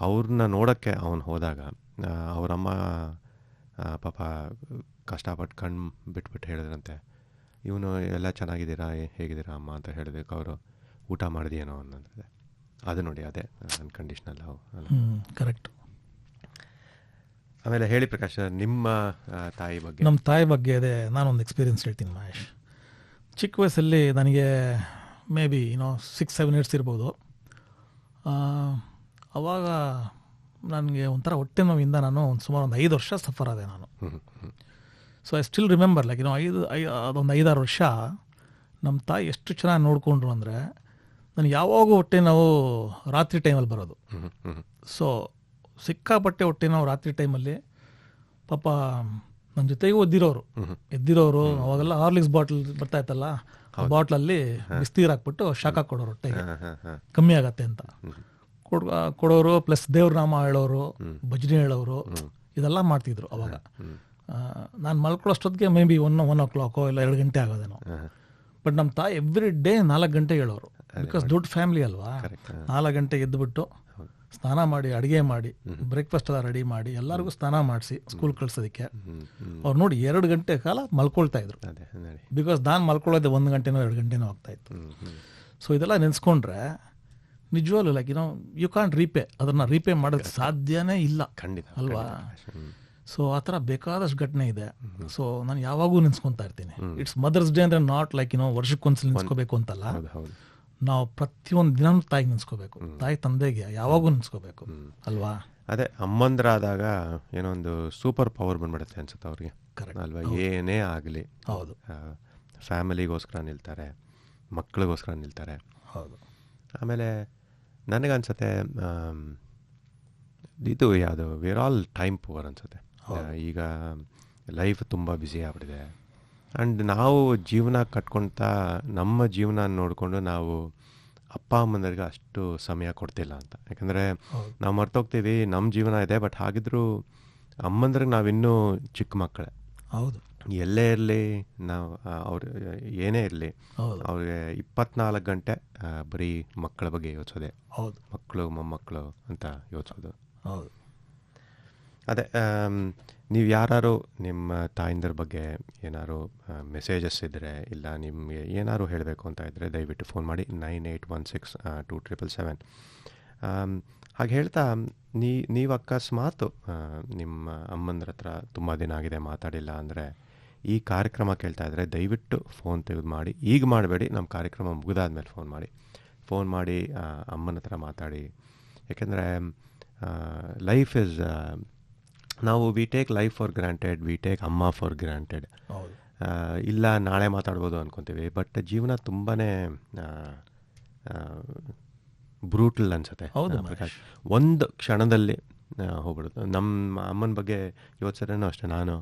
ಅವ್ರನ್ನ ನೋಡೋಕ್ಕೆ ಅವನು ಹೋದಾಗ ಅವರಮ್ಮ ಪಾಪ ಕಷ್ಟಪಟ್ಟು ಕಣ್ಣು ಬಿಟ್ಬಿಟ್ಟು ಹೇಳಿದ್ರಂತೆ, ಇವನು ಎಲ್ಲ ಚೆನ್ನಾಗಿದ್ದೀರಾ, ಹೇಗಿದ್ದೀರಾ ಅಮ್ಮ ಅಂತ ಹೇಳಿದಕ್ಕೆ ಅವರು ಊಟ ಮಾಡಿದೆಯೇನೋ ಅನ್ನೋದಿದೆ. ಅದು ನೋಡಿ, ಅದೇ ಅನ್ಕಂಡೀಷ್ನಲ್ ಲವ್. ಕರೆಕ್ಟ್. ಆಮೇಲೆ ಹೇಳಿ ಪ್ರಕಾಶ್, ನಿಮ್ಮ ತಾಯಿ ಬಗ್ಗೆ. ನಮ್ಮ ತಾಯಿ ಬಗ್ಗೆ ಅದೇ ನಾನೊಂದು ಎಕ್ಸ್ಪೀರಿಯನ್ಸ್ ಹೇಳ್ತೀನಿ ಮಹೇಶ್. ಚಿಕ್ಕ ವಯಸ್ಸಲ್ಲಿ ನನಗೆ ಮೇ ಬಿ 6-7 ಇಯರ್ಸ್ ಇರ್ಬೋದು. ಅವಾಗ ನನಗೆ ಒಂಥರ ಹೊಟ್ಟೆ ನೋವಿಂದ ನಾನು ಸುಮಾರು ಒಂದು 5 ವರ್ಷ ಸಫರ್ ಆದೆ ನಾನು. So I still remember like ಅದೊಂದು 5-6 ವರ್ಷ ನಮ್ಮ ತಾಯಿ ಎಷ್ಟು ಚೆನ್ನಾಗಿ ನೋಡಿಕೊಂಡ್ರು ಅಂದರೆ, ನನಗೆ ಯಾವಾಗೂ ಹೊಟ್ಟೆ ನೋವು ರಾತ್ರಿ ಟೈಮಲ್ಲಿ ಬರೋದು. ಸೊ ಸಿಕ್ಕಾಪಟ್ಟೆ ಹೊಟ್ಟೆ ನೋವು ರಾತ್ರಿ ಟೈಮಲ್ಲಿ. ಪಾಪ ನನ್ನ ಜೊತೆಗೂ ಎದ್ದಿರೋರು ಅವಾಗೆಲ್ಲ ಹಾರ್ಲಿಕ್ಸ್ ಬಾಟ್ಲ್ ಬರ್ತಾ ಇತ್ತಲ್ಲ, ಆ ಬಾಟ್ಲಲ್ಲಿ ಬಿಸ್ತೀರು ಹಾಕ್ಬಿಟ್ಟು ಶಾಖ ಕೊಡೋರು, ಹೊಟ್ಟೆಗೆ ಕಮ್ಮಿ ಆಗತ್ತೆ ಅಂತ ಕೊಡೋರು. ಪ್ಲಸ್ ದೇವ್ರನಾಮ ಹೇಳೋರು, ಭಜನೆ ಹೇಳೋರು, ಇದೆಲ್ಲ ಮಾಡ್ತಿದ್ರು ಅವಾಗ. ನಾನು ಮಲ್ಕೊಳ್ಳೋಷ್ಟೊತ್ತಿಗೆ ಮೇ ಬಿ 1 o'clock ಇಲ್ಲ 2 ಗಂಟೆ ಆಗೋದೇನೋ. ಬಟ್ ನಮ್ಮ ತಾಯಿ ಎವ್ರಿ ಡೇ 4 ಗಂಟೆ ಹೇಳೋರು. ಬಿಕಾಸ್ ದೊಡ್ಡ ಫ್ಯಾಮಿಲಿ ಅಲ್ವಾ, 4 ಗಂಟೆಗೆ ಎದ್ದುಬಿಟ್ಟು ಸ್ನಾನ ಮಾಡಿ, ಅಡುಗೆ ಮಾಡಿ, ಬ್ರೇಕ್ಫಾಸ್ಟ್ ಎಲ್ಲ ರೆಡಿ ಮಾಡಿ, ಎಲ್ಲರಿಗೂ ಸ್ನಾನ ಮಾಡಿಸಿ ಸ್ಕೂಲ್ ಕಳ್ಸೋದಕ್ಕೆ ಅವ್ರು ನೋಡಿ 2 ಗಂಟೆ ಕಾಲ ಮಲ್ಕೊಳ್ತಾ ಇದ್ರು. ಬಿಕಾಸ್ ನಾನು ಮಲ್ಕೊಳ್ಳೋದೆ 1 ಗಂಟೆನೋ 2 ಗಂಟೆನೋ ಆಗ್ತಾ ಇತ್ತು. ಸೊ ಇದೆಲ್ಲ ನೆನೆಸ್ಕೊಂಡ್ರೆ ನಿಜವಾಗ್ಲೂ ಲೈಕ್ ಯು ಕಾಂಟ್ ರೀಪೇ, ಅದನ್ನು ರೀಪೇ ಮಾಡೋಕ್ಕೆ ಸಾಧ್ಯನೇ ಇಲ್ಲ, ಖಂಡಿತ ಅಲ್ವಾ? ಸೊ ಆ ಥರ ಬೇಕಾದಷ್ಟು ಘಟನೆ ಇದೆ. ಸೊ ನಾನು ಯಾವಾಗೂ ನೆನೆಸ್ಕೊತಾ ಇರ್ತೀನಿ. ಇಟ್ಸ್ ಮದರ್ಸ್ ಡೇ ಅಂದರೆ ನಾಟ್ ಲೈಕ್ ವರ್ಷಕ್ಕೊಂದ್ಸಲ ನೆನೆಸ್ಕೋಬೇಕು ಅಂತಲ್ಲ, ನಾವು ಪ್ರತಿಯೊಂದು ದಿನ ತಾಯಿಗೆ ನೆನೆಸ್ಕೋಬೇಕು, ತಾಯಿ ತಂದೆಗೆ ಯಾವಾಗೂ ನೆನೆಸ್ಕೋಬೇಕು ಅಲ್ವಾ? ಅದೇ ಅಮ್ಮಂದ್ರಾದಾಗ ಏನೋ ಒಂದು ಸೂಪರ್ ಪವರ್ ಬಂದ್ಬಿಡುತ್ತೆ ಅನ್ಸುತ್ತೆ ಅವ್ರಿಗೆ ಅಲ್ವಾ? ಏನೇ ಆಗಲಿ, ಹೌದು, ಫ್ಯಾಮಿಲಿಗೋಸ್ಕರ ನಿಲ್ತಾರೆ, ಮಕ್ಕಳಿಗೋಸ್ಕರ ನಿಲ್ತಾರೆ. ಹೌದು. ಆಮೇಲೆ ನನಗನ್ಸುತ್ತೆ ಇದು ಯಾವುದು ವೇರ್ ಆಲ್ ಟೈಮ್ ಪುವರ್ ಅನ್ಸುತ್ತೆ. ಈಗ ಲೈಫ್ ತುಂಬ ಬ್ಯುಸಿ ಆಗ್ಬಿಟ್ಟಿದೆ. ಆ್ಯಂಡ್ ನಾವು ಜೀವನ ಕಟ್ಕೊಳ್ತಾ ನಮ್ಮ ಜೀವನ ನೋಡಿಕೊಂಡು ನಾವು ಅಪ್ಪ ಅಮ್ಮಂದರಿಗೆ ಅಷ್ಟು ಸಮಯ ಕೊಡ್ತಿಲ್ಲ ಅಂತ. ಯಾಕಂದರೆ ನಾವು ಮರ್ತೋಗ್ತೀವಿ ನಮ್ಮ ಜೀವನ ಇದೆ, ಬಟ್ ಹಾಗಿದ್ರೂ ಅಮ್ಮಂದ್ರಿಗೆ ನಾವಿನ್ನೂ ಚಿಕ್ಕ ಮಕ್ಕಳೇ. ಹೌದು. ಎಲ್ಲೇ ಇರಲಿ, ನಾವು ಅವ್ರು ಏನೇ ಇರಲಿ, ಅವ್ರಿಗೆ 24 ಗಂಟೆ ಬರೀ ಮಕ್ಕಳ ಬಗ್ಗೆ ಯೋಚಿಸೋದೆ. ಹೌದು. ಮಕ್ಕಳು ಮೊಮ್ಮಕ್ಕಳು ಅಂತ ಯೋಚಿಸೋದು. ಹೌದು. ಅದೇ ನೀವು ಯಾರು ನಿಮ್ಮ ತಾಯಿಂದ್ರ ಬಗ್ಗೆ ಏನಾದ್ರು ಮೆಸೇಜಸ್ ಇದ್ದರೆ, ಇಲ್ಲ ನಿಮಗೆ ಏನಾದ್ರು ಹೇಳಬೇಕು ಅಂತ ಇದ್ದರೆ ದಯವಿಟ್ಟು ಫೋನ್ ಮಾಡಿ 9816-2777. ಹಾಗೆ ಹೇಳ್ತಾ ನೀವು ಅಕಸ್ಮಾತು ನಿಮ್ಮ ಅಮ್ಮಂದ್ರ ಹತ್ರ ತುಂಬ ದಿನ ಆಗಿದೆ ಮಾತಾಡಿಲ್ಲ ಅಂದರೆ, ಈ ಕಾರ್ಯಕ್ರಮ ಕೇಳ್ತಾ ಇದ್ದರೆ ದಯವಿಟ್ಟು ಫೋನ್ ತೆಗೆದು ಮಾಡಿ. ಈಗ ಮಾಡಬೇಡಿ, ನಮ್ಮ ಕಾರ್ಯಕ್ರಮ ಮುಗಿದಾದ್ಮೇಲೆ ಫೋನ್ ಮಾಡಿ ಅಮ್ಮನ ಹತ್ರ ಮಾತಾಡಿ. ಯಾಕೆಂದರೆ ಲೈಫ್ ಇಸ್, ನಾವು we take life for granted, we take ಅಮ್ಮ ಫಾರ್ ಗ್ರಾಂಟೆಡ್. ಇಲ್ಲ ನಾಳೆ ಮಾತಾಡ್ಬೋದು ಅಂದ್ಕೊತೀವಿ, ಬಟ್ ಜೀವನ ತುಂಬಾ ಬ್ರೂಟಲ್ ಅನ್ಸುತ್ತೆ. ಒಂದು ಕ್ಷಣದಲ್ಲಿ ಹೋಗ್ಬಿಡುತ್ತೆ. ನಮ್ಮ ಅಮ್ಮನ ಬಗ್ಗೆ ಯೋಚಿಸಿದ್ರೂ ಅಷ್ಟೇ. ನಾನು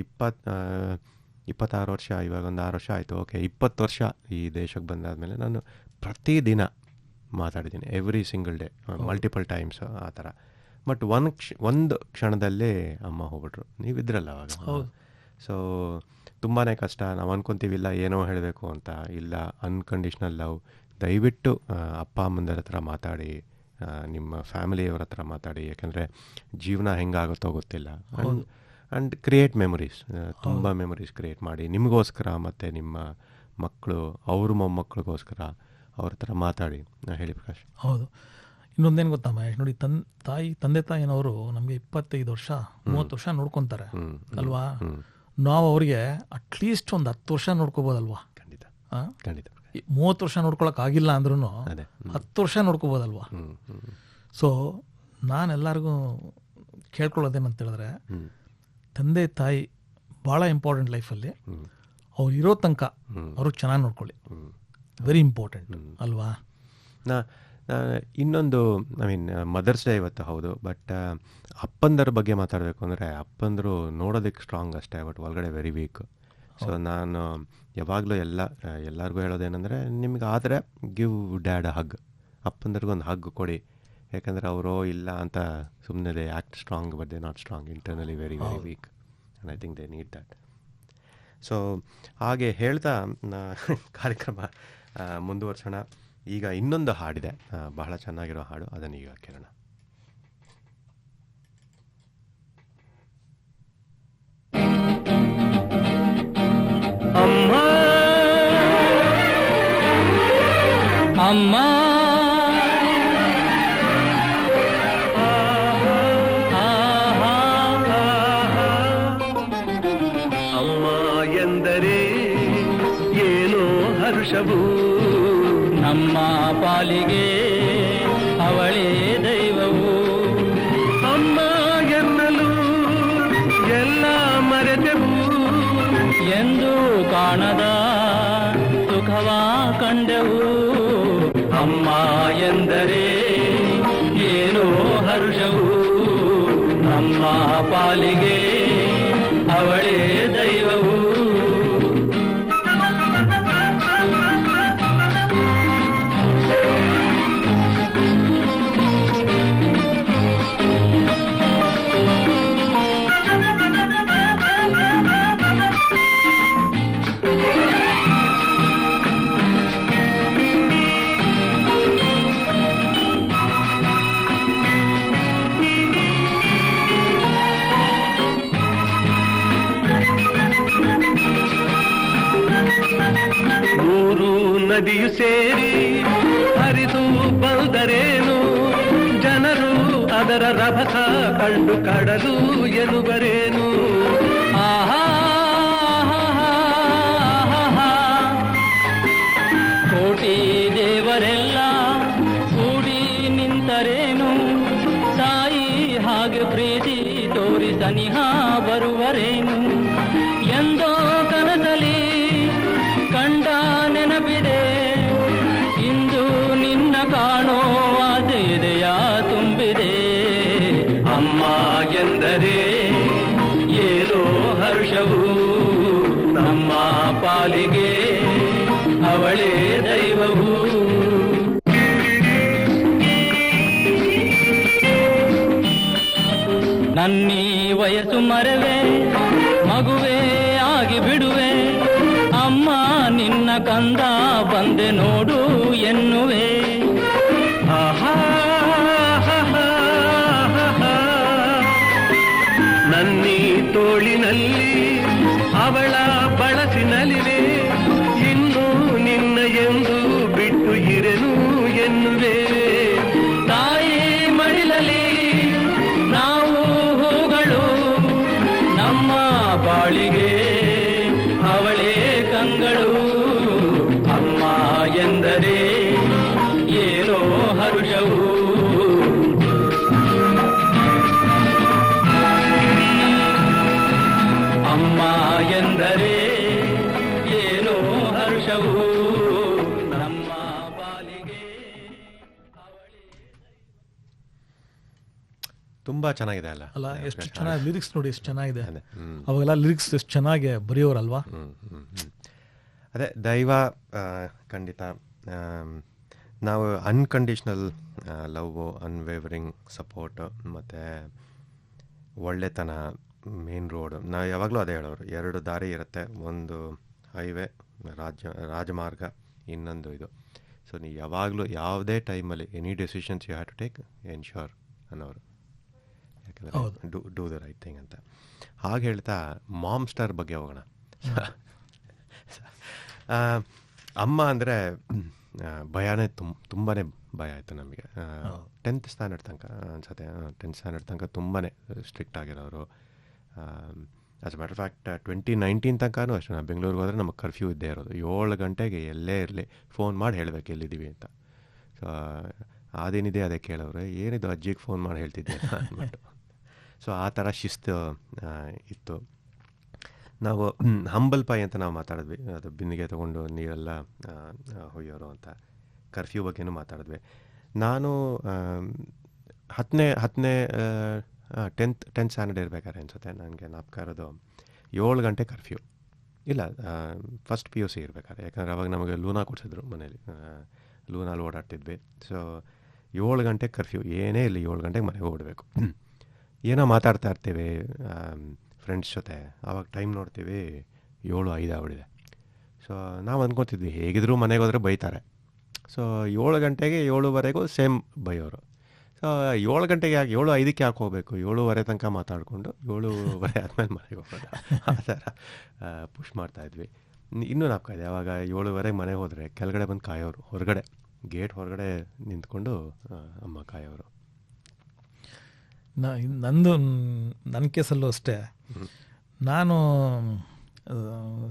26 ವರ್ಷ, ಇವಾಗ ಒಂದು 6 ವರ್ಷ ಆಯಿತು. ಓಕೆ, 20 ವರ್ಷ ಈ ದೇಶಕ್ಕೆ ಬಂದಾದಮೇಲೆ ನಾನು ಪ್ರತಿದಿನ ಮಾತಾಡಿದ್ದೀನಿ, every single day, multiple times ಆ ಥರ. ಬಟ್ ಒಂದು ಕ್ಷಣದಲ್ಲೇ ಅಮ್ಮ ಹೋಗ್ಬಿಟ್ರು. ನೀವಿದ್ರಲ್ಲ ಅವಾಗ. ಸೊ ತುಂಬಾ ಕಷ್ಟ. ನಾವು ಅಂದ್ಕೊತೀವಿಲ್ಲ ಏನೋ ಹೇಳಬೇಕು ಅಂತ. ಇಲ್ಲ, ಅನ್ಕಂಡೀಷ್ನಲ್ ಲವ್. ದಯವಿಟ್ಟು ಅಪ್ಪ ಅಮ್ಮಂದರ ಹತ್ರ ಮಾತಾಡಿ, ನಿಮ್ಮ ಫ್ಯಾಮಿಲಿಯವ್ರ ಹತ್ರ ಮಾತಾಡಿ. ಯಾಕಂದರೆ ಜೀವನ ಹೆಂಗಾಗುತ್ತೋ ಗೊತ್ತಿಲ್ಲ. ಆ್ಯಂಡ್ ಕ್ರಿಯೇಟ್ ಮೆಮೊರೀಸ್, ತುಂಬ ಮೆಮೊರೀಸ್ ಕ್ರಿಯೇಟ್ ಮಾಡಿ ನಿಮಗೋಸ್ಕರ ಮತ್ತು ನಿಮ್ಮ ಮಕ್ಕಳು, ಅವ್ರ ಮೊಮ್ಮಕ್ಕಳಿಗೋಸ್ಕರ ಅವ್ರ ಹತ್ರ ಮಾತಾಡಿ. ಹೇಳಿ ಪ್ರಕಾಶ್. ಹೌದು. ಇನ್ನೊಂದೇನು ಗೊತ್ತಾ ಮಹೇಶ್, ನೋಡಿ, ತಂದೆ ತಾಯಿನವರು ನಮಗೆ 25 ವರ್ಷ 30 ವರ್ಷ ನೋಡ್ಕೊತಾರೆ ಅಲ್ವಾ. ನಾವು ಅವ್ರಿಗೆ ಅಟ್ಲೀಸ್ಟ್ ಒಂದು 10 ವರ್ಷ ನೋಡ್ಕೋಬೋದಲ್ವಾ. ಖಂಡಿತ. 30 ವರ್ಷ ನೋಡ್ಕೊಳಕ್ ಆಗಿಲ್ಲ ಅಂದ್ರೂ 10 ವರ್ಷ ನೋಡ್ಕೋಬೋದಲ್ವಾ. ಸೊ ನಾನೆಲ್ಲರಿಗೂ ಕೇಳ್ಕೊಳ್ಳೋದೇನಂತ ಹೇಳಿದ್ರೆ, ತಂದೆ ತಾಯಿ ಭಾಳ ಇಂಪಾರ್ಟೆಂಟ್ ಲೈಫಲ್ಲಿ. ಅವ್ರು ಇರೋ ತನಕ ಅವ್ರಿಗೆ ಚೆನ್ನಾಗಿ ನೋಡ್ಕೊಳ್ಳಿ. ವೆರಿ ಇಂಪಾರ್ಟೆಂಟ್ ಅಲ್ವಾ. ಇನ್ನೊಂದು, ಐ ಮೀನ್ ಮದರ್ಸ್ ಡೇ ಇವತ್ತು ಹೌದು, ಬಟ್ ಅಪ್ಪಂದರ ಬಗ್ಗೆ ಮಾತಾಡಬೇಕು ಅಂದರೆ, ಅಪ್ಪಂದರು ನೋಡೋದಕ್ಕೆ ಸ್ಟ್ರಾಂಗ್ ಅಷ್ಟೇ, ಬಟ್ ಒಳಗಡೆ ವೆರಿ ವೀಕ್. ಸೊ ನಾನು ಯಾವಾಗಲೂ ಎಲ್ಲರಿಗೂ ಹೇಳೋದೇನೆಂದರೆ, ನಿಮ್ಗೆ ಆದರೆ ಗಿವ್ ಡ್ಯಾಡ್ ಅ ಹಗ್. ಅಪ್ಪಂದರಿಗೊಂದು ಹಗ್ ಕೊಡಿ. ಯಾಕಂದರೆ ಅವರು ಇಲ್ಲ ಅಂತ ಸುಮ್ಮನೆ they act strong, but they not strong, internally very very weak. And I think they need that. So ಹಾಗೆ ಹೇಳ್ತಾ ಕಾರ್ಯಕ್ರಮ ಮುಂದುವರ್ಸೋಣ. ಈಗ ಇನ್ನೊಂದು ಹಾಡಿದೆ, ಬಹಳ ಚೆನ್ನಾಗಿರೋ ಹಾಡು, ಅದನ್ನು ಈಗ ಕೇಳೋಣ. ಅಮ್ಮ ಅಮ್ಮ ಅಮ್ಮ ಎಂದರೆ ಏನೋ ಹರ್ಷವು, ನಮ್ಮ ಪಾಲಿಗೆ ಅವಳೇ ದೈವವು. ಅಮ್ಮ ಎನ್ನಲು ಎಲ್ಲ ಮರೆತೆವು, ಎಂದು ಕಾಣದ ಸುಖವ ಕಂಡೆವು. ಅಮ್ಮ ಎಂದರೆ ಏನೋ ಹರ್ಷವು, ನಮ್ಮ ಪಾಲಿಗೆ ಅವಳೇ ದೈವವು. ನದಿಯು ಸೇರಿ ಹರಿದು ಬಂದರೇನು, ಜನರು ಅದರ ರಭಸ ಕಂಡು ಕಡಲು ಎನ್ನುವರೇನು. ಆಹಾ ಕೋಟಿ ದೇವರೆಲ್ಲ ಕೂಡಿ ನಿಂತರೇನು, ತಾಯಿ ಹಾಗೆ ಪ್ರೀತಿ ತೋರಿ ಸನಿಹ ಬರುವರೇನು. ಎಂದೋ ಕನಸಲಿ ಕಂಡ ನೆನಪಿದೆ ವಯಸ್ಸು ಮರೆವೆ ಮಗುವೇ ಆಗಿ ಬಿಡುವೆ ಅಮ್ಮ ನಿನ್ನ ಕಂದ ಬಂದೆ ನೋಡು ಎನ್ನುವೆ. ಆಹಾ ನನ್ನಿ ತೋಳಿನಲ್ಲಿ ಅವಳ ಬಳಸಿನಲಿವೆ ಇನ್ನು ನಿನ್ನ ಎಂದು ಬಿಟ್ಟು ಇರೆನು ಎನ್ನುವೆ. ತಾಯಿ ಮಡಿಲಲಿ ನಾವು ಹೂಗಳು ನಮ್ಮ ಬಾಳಿಗೆ ಅವಳೇ ಕಂಗಳು. ಅಮ್ಮ ಎಂದರೆ ಏನೋ ಹರುಷವು. ಅಮ್ಮ ಎಂದರೆ ಏನೋ ಹರ್ಷವು ನಮ್ಮ ಬಾಲಿಗೆ. ತುಂಬಾ ಚೆನ್ನಾಗಿದೆ ಅಲ್ಲ ಅಲ್ಲ, ಎಷ್ಟು ಚೆನ್ನಾಗಿ ಲಿರಿಕ್ಸ್ ನೋಡಿ, ಎಷ್ಟು ಚೆನ್ನಾಗಿದೆ. ಅವಾಗೆಲ್ಲ ಲಿರಿಕ್ಸ್ ಎಷ್ಟು ಚೆನ್ನಾಗಿ ಬರೆಯೋರಲ್ವಾ. ಅದೇ ದೈವ ಖಂಡಿತ. ನಾವು ಅನ್ಕಂಡೀಷ್ನಲ್ ಲವ್, ಅನ್ವೇವರಿಂಗ್ ಸಪೋರ್ಟ್ ಮತ್ತು ಒಳ್ಳೆತನ, ಮೇನ್ ರೋಡ್. ನಾವು ಯಾವಾಗಲೂ ಅದೇ ಹೇಳೋರು, 2 ದಾರಿ ಇರುತ್ತೆ, ಒಂದು ಹೈವೇ ರಾಜಮಾರ್ಗ, ಇನ್ನೊಂದು ಇದು. ಸೊ ನೀವು ಯಾವಾಗಲೂ ಯಾವುದೇ ಟೈಮಲ್ಲಿ any decisions you have to take ensure ಅನ್ನೋರು, ಯಾಕಂದರೆ ಡೂ ದ ರೈಟ್ ಥಿಂಗ್ ಅಂತ. ಹಾಗೆ ಹೇಳ್ತಾ ಮಾಮ್ ಸ್ಟಾರ್ ಬಗ್ಗೆ ಹೋಗೋಣ. ಅಮ್ಮ ಅಂದರೆ ಭಯನೇ ತುಂಬಾ ಭಯ ಆಯಿತು ನಮಗೆ. 10th ಸ್ಟ್ಯಾಂಡರ್ಡ್ ತನಕ ಅನ್ಸುತ್ತೆ, 10th ಸ್ಟ್ಯಾಂಡರ್ಡ್ ತನಕ ತುಂಬಾ ಸ್ಟ್ರಿಕ್ಟ್ ಆಗಿರೋರು. ಆಸ್ ಅ ಮ್ಯಾಟರ್ ಫ್ಯಾಕ್ಟ್ 2019 ತನಕನೂ ಅಷ್ಟೇ, ನಾನು ಬೆಂಗಳೂರಿಗೆ ಹೋದರೆ ನಮಗೆ ಕರ್ಫ್ಯೂ ಇದ್ದೇ ಇರೋದು. 7 ಗಂಟೆಗೆ ಎಲ್ಲೇ ಇರಲಿ ಫೋನ್ ಮಾಡಿ ಹೇಳಬೇಕು ಎಲ್ಲಿದ್ದೀವಿ ಅಂತ. ಸೊ ಅದೇನಿದೆ ಅದೇ ಕೇಳೋರು, ಏನಿದು ಅಜ್ಜಿಗೆ ಫೋನ್ ಮಾಡಿ ಹೇಳ್ತಿದ್ದೆ ಅಂದ್ಬಿಟ್ಟು. ಸೊ ಆ ಥರ ಶಿಸ್ತು ಇತ್ತು. ನಾವು ಹಂಬಲ್ ಪಾಯಿ ಅಂತ ನಾವು ಮಾತಾಡಿದ್ವಿ, ಅದು ಬಿಂದಿಗೆ ತೊಗೊಂಡು ನೀರೆಲ್ಲ ಹೊಯ್ಯೋರು ಅಂತ. ಕರ್ಫ್ಯೂ ಬಗ್ಗೆನೂ ಮಾತಾಡಿದ್ವಿ. ನಾನು 10th ಸ್ಟ್ಯಾಂಡರ್ಡ್ ಇರಬೇಕಾದ್ರೆ ಅನ್ಸುತ್ತೆ, ನನಗೆ ಜ್ಞಾಪಕ ಇರೋದು 7 ಗಂಟೆ ಕರ್ಫ್ಯೂ. ಇಲ್ಲ, ಫಸ್ಟ್ PUC ಇರಬೇಕಾದ್ರೆ, ಯಾಕಂದರೆ ಅವಾಗ ನಮಗೆ ಲೂನಾ ಕೊಡಿಸಿದ್ರು ಮನೇಲಿ, ಲೂನಲ್ಲಿ ಓಡಾಡ್ತಿದ್ವಿ. ಸೊ 7 ಗಂಟೆ ಕರ್ಫ್ಯೂ, ಏನೇ ಇಲ್ಲ 7 ಗಂಟೆಗೆ ಮನೆಗೆ ಓಡಬೇಕು. ಏನೋ ಮಾತಾಡ್ತಾ ಇರ್ತೀವಿ ಫ್ರೆಂಡ್ಸ್ ಜೊತೆ, ಆವಾಗ ಟೈಮ್ ನೋಡ್ತೀವಿ 7:05 ಆಗ್ಬಿಟ್ಟಿದೆ. ಸೊ ನಾವು ಅಂದ್ಕೊತಿದ್ವಿ ಹೇಗಿದ್ರು ಮನೆಗೆ ಹೋದರೆ ಬೈತಾರೆ. ಸೊ 7 ಗಂಟೆಗೆ 7:15 ಸೇಮ್ ಬೈಯೋರು. ಸೊ 7 ಗಂಟೆಗೆ ಯಾಕೆ 7:05 ಯಾಕೆ ಹೋಗಬೇಕು, 7:15 ತನಕ ಮಾತಾಡಿಕೊಂಡು 7:15 ಆದಮೇಲೆ ಮನೆಗೆ ಹೋಗೋದು, ಆ ಥರ ಪುಷ್ ಮಾಡ್ತಾಯಿದ್ವಿ. ಇನ್ನೂ ನಾಪ್ಕ ಇದೆ, ಆವಾಗ 7:15 ಮನೆಗೆ ಹೋದರೆ ಕೆಳಗಡೆ ಬಂದು ಕಾಯೋರು, ಹೊರಗಡೆ ಗೇಟ್ ಹೊರಗಡೆ ನಿಂತ್ಕೊಂಡು ಅಮ್ಮ ಕಾಯೋರು. ನನ್ನ ಕೇಸಲ್ಲೂ ಅಷ್ಟೇ. ನಾನು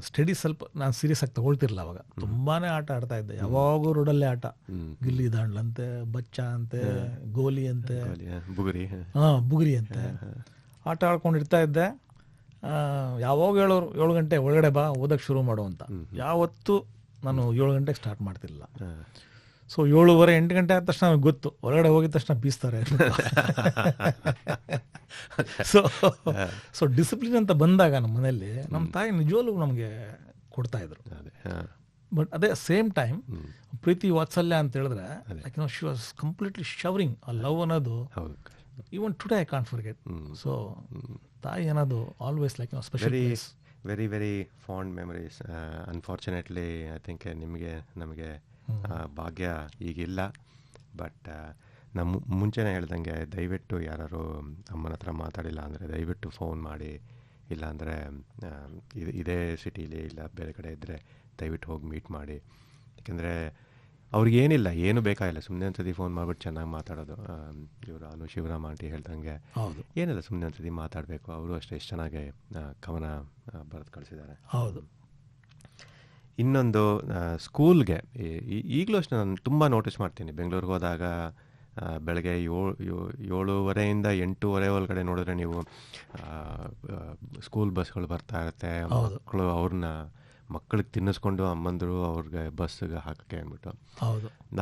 ಸ್ಟಡಿ ಸ್ವಲ್ಪ ನಾನು ಸೀರಿಯಸ್ ಆಗಿ ತಗೊಳ್ತಿರಲಿಲ್ಲ ಅವಾಗ. ತುಂಬಾ ಆಟ ಆಡ್ತಾ ಇದ್ದೆ, ಯಾವಾಗೂ ರೋಡಲ್ಲೇ ಆಟ. ಗಿಲ್ಲಿ ದಾಂಡ್ಲಂತೆ, ಬಚ್ಚ ಅಂತೆ, ಗೋಲಿ ಅಂತೆ, ಬುಗುರಿ ಅಂತೆ ಆಟ ಆಡ್ಕೊಂಡಿರ್ತಾ ಇದ್ದೆ. ಯಾವಾಗ 7 ಗಂಟೆ ಒಳಗಡೆ ಬಾ ಓದಕ್ಕೆ ಶುರು ಮಾಡು ಅಂತ. ಯಾವತ್ತೂ ನಾನು 7 ಗಂಟೆಗೆ ಸ್ಟಾರ್ಟ್ ಮಾಡ್ತಿರಲಿಲ್ಲ. ಸೊ 7:30 8 ಗಂಟೆ ಆದ ತಕ್ಷಣ ನನಗೆ ಗೊತ್ತು, ಹೊರಗಡೆ ಹೋಗಿದ ತಕ್ಷಣ ಬೀಸ್ತಾರೆ. ಸೊ ಡಿಸಿಪ್ಲಿನ್ ಅಂತ ಬಂದಾಗ ನಮ್ಮ ಮನೆಯಲ್ಲಿ ನಮ್ಮ ತಾಯಿ ನಿಜವಾಗ್ಲೂ ನಮಗೆ ಕೊಡ್ತಾ ಇದ್ರು. ಬಟ್ ಅದೇ ಸೇಮ್ ಟೈಮ್ ಪ್ರೀತಿ ವಾತ್ಸಲ್ಯ ಅಂತ ಹೇಳಿದ್ರೆ like she was completely showering. ಆ ಲವ್ ಅನ್ನೋದು even today I can't forget. So ತಾಯಿ ಅನ್ನೋದು always like special place. Very very fond memories. Unfortunately I think ನಮಗೆ ಭಾಗ್ಯ ಈಗಿಲ್ಲ. ಬಟ್ ನಮ್ಮ ಮುಂಚೆನೇ ಹೇಳ್ದಂಗೆ ದಯವಿಟ್ಟು ಯಾರು ಅಮ್ಮನ ಹತ್ರ ಮಾತಾಡಿಲ್ಲ ಅಂದರೆ ದಯವಿಟ್ಟು ಫೋನ್ ಮಾಡಿ, ಇಲ್ಲಾಂದರೆ ಇದೇ ಸಿಟೀಲಿ ಇಲ್ಲ ಬೇರೆ ಕಡೆ ಇದ್ದರೆ ದಯವಿಟ್ಟು ಹೋಗಿ ಮೀಟ್ ಮಾಡಿ. ಯಾಕೆಂದರೆ ಅವ್ರಿಗೇನಿಲ್ಲ, ಏನು ಬೇಕಾಗಿಲ್ಲ, ಸುಮ್ಮನೆ ಒಂದ್ಸತಿ ಫೋನ್ ಮಾಡಿಬಿಟ್ಟು ಚೆನ್ನಾಗಿ ಮಾತಾಡೋದು. ಇವರು ಶಿವರಾಮ್ ಆಂಟಿ ಹೇಳ್ದಂಗೆ ಏನಿಲ್ಲ, ಸುಮ್ಮನೆ ಒಂದ್ಸತಿ ಮಾತಾಡಬೇಕು. ಅವರು ಅಷ್ಟೇ ಎಷ್ಟು ಚೆನ್ನಾಗಿ ಕವನ ಬರೆದು ಕಳಿಸಿದ್ದಾರೆ. ಹೌದು. ಇನ್ನೊಂದು ಸ್ಕೂಲ್ಗೆ ಈಗಲೂ ಅಷ್ಟೇ ನಾನು ತುಂಬ ನೋಟಿಸ್ ಮಾಡ್ತೀನಿ. ಬೆಂಗಳೂರಿಗೆ ಹೋದಾಗ ಬೆಳಗ್ಗೆ 7:30 8:30 ಒಳಗಡೆ ನೋಡಿದ್ರೆ ನೀವು ಸ್ಕೂಲ್ ಬಸ್ಗಳು ಬರ್ತಾ ಇರುತ್ತೆ. ಮಕ್ಕಳು ಅವ್ರನ್ನ ಮಕ್ಕಳಿಗೆ ತಿನ್ನಿಸ್ಕೊಂಡು ಅಮ್ಮಂದರು ಅವ್ರಿಗೆ ಬಸ್ಸಿಗೆ ಹಾಕೋಕ್ಕೆ ಅಂದ್ಬಿಟ್ಟು.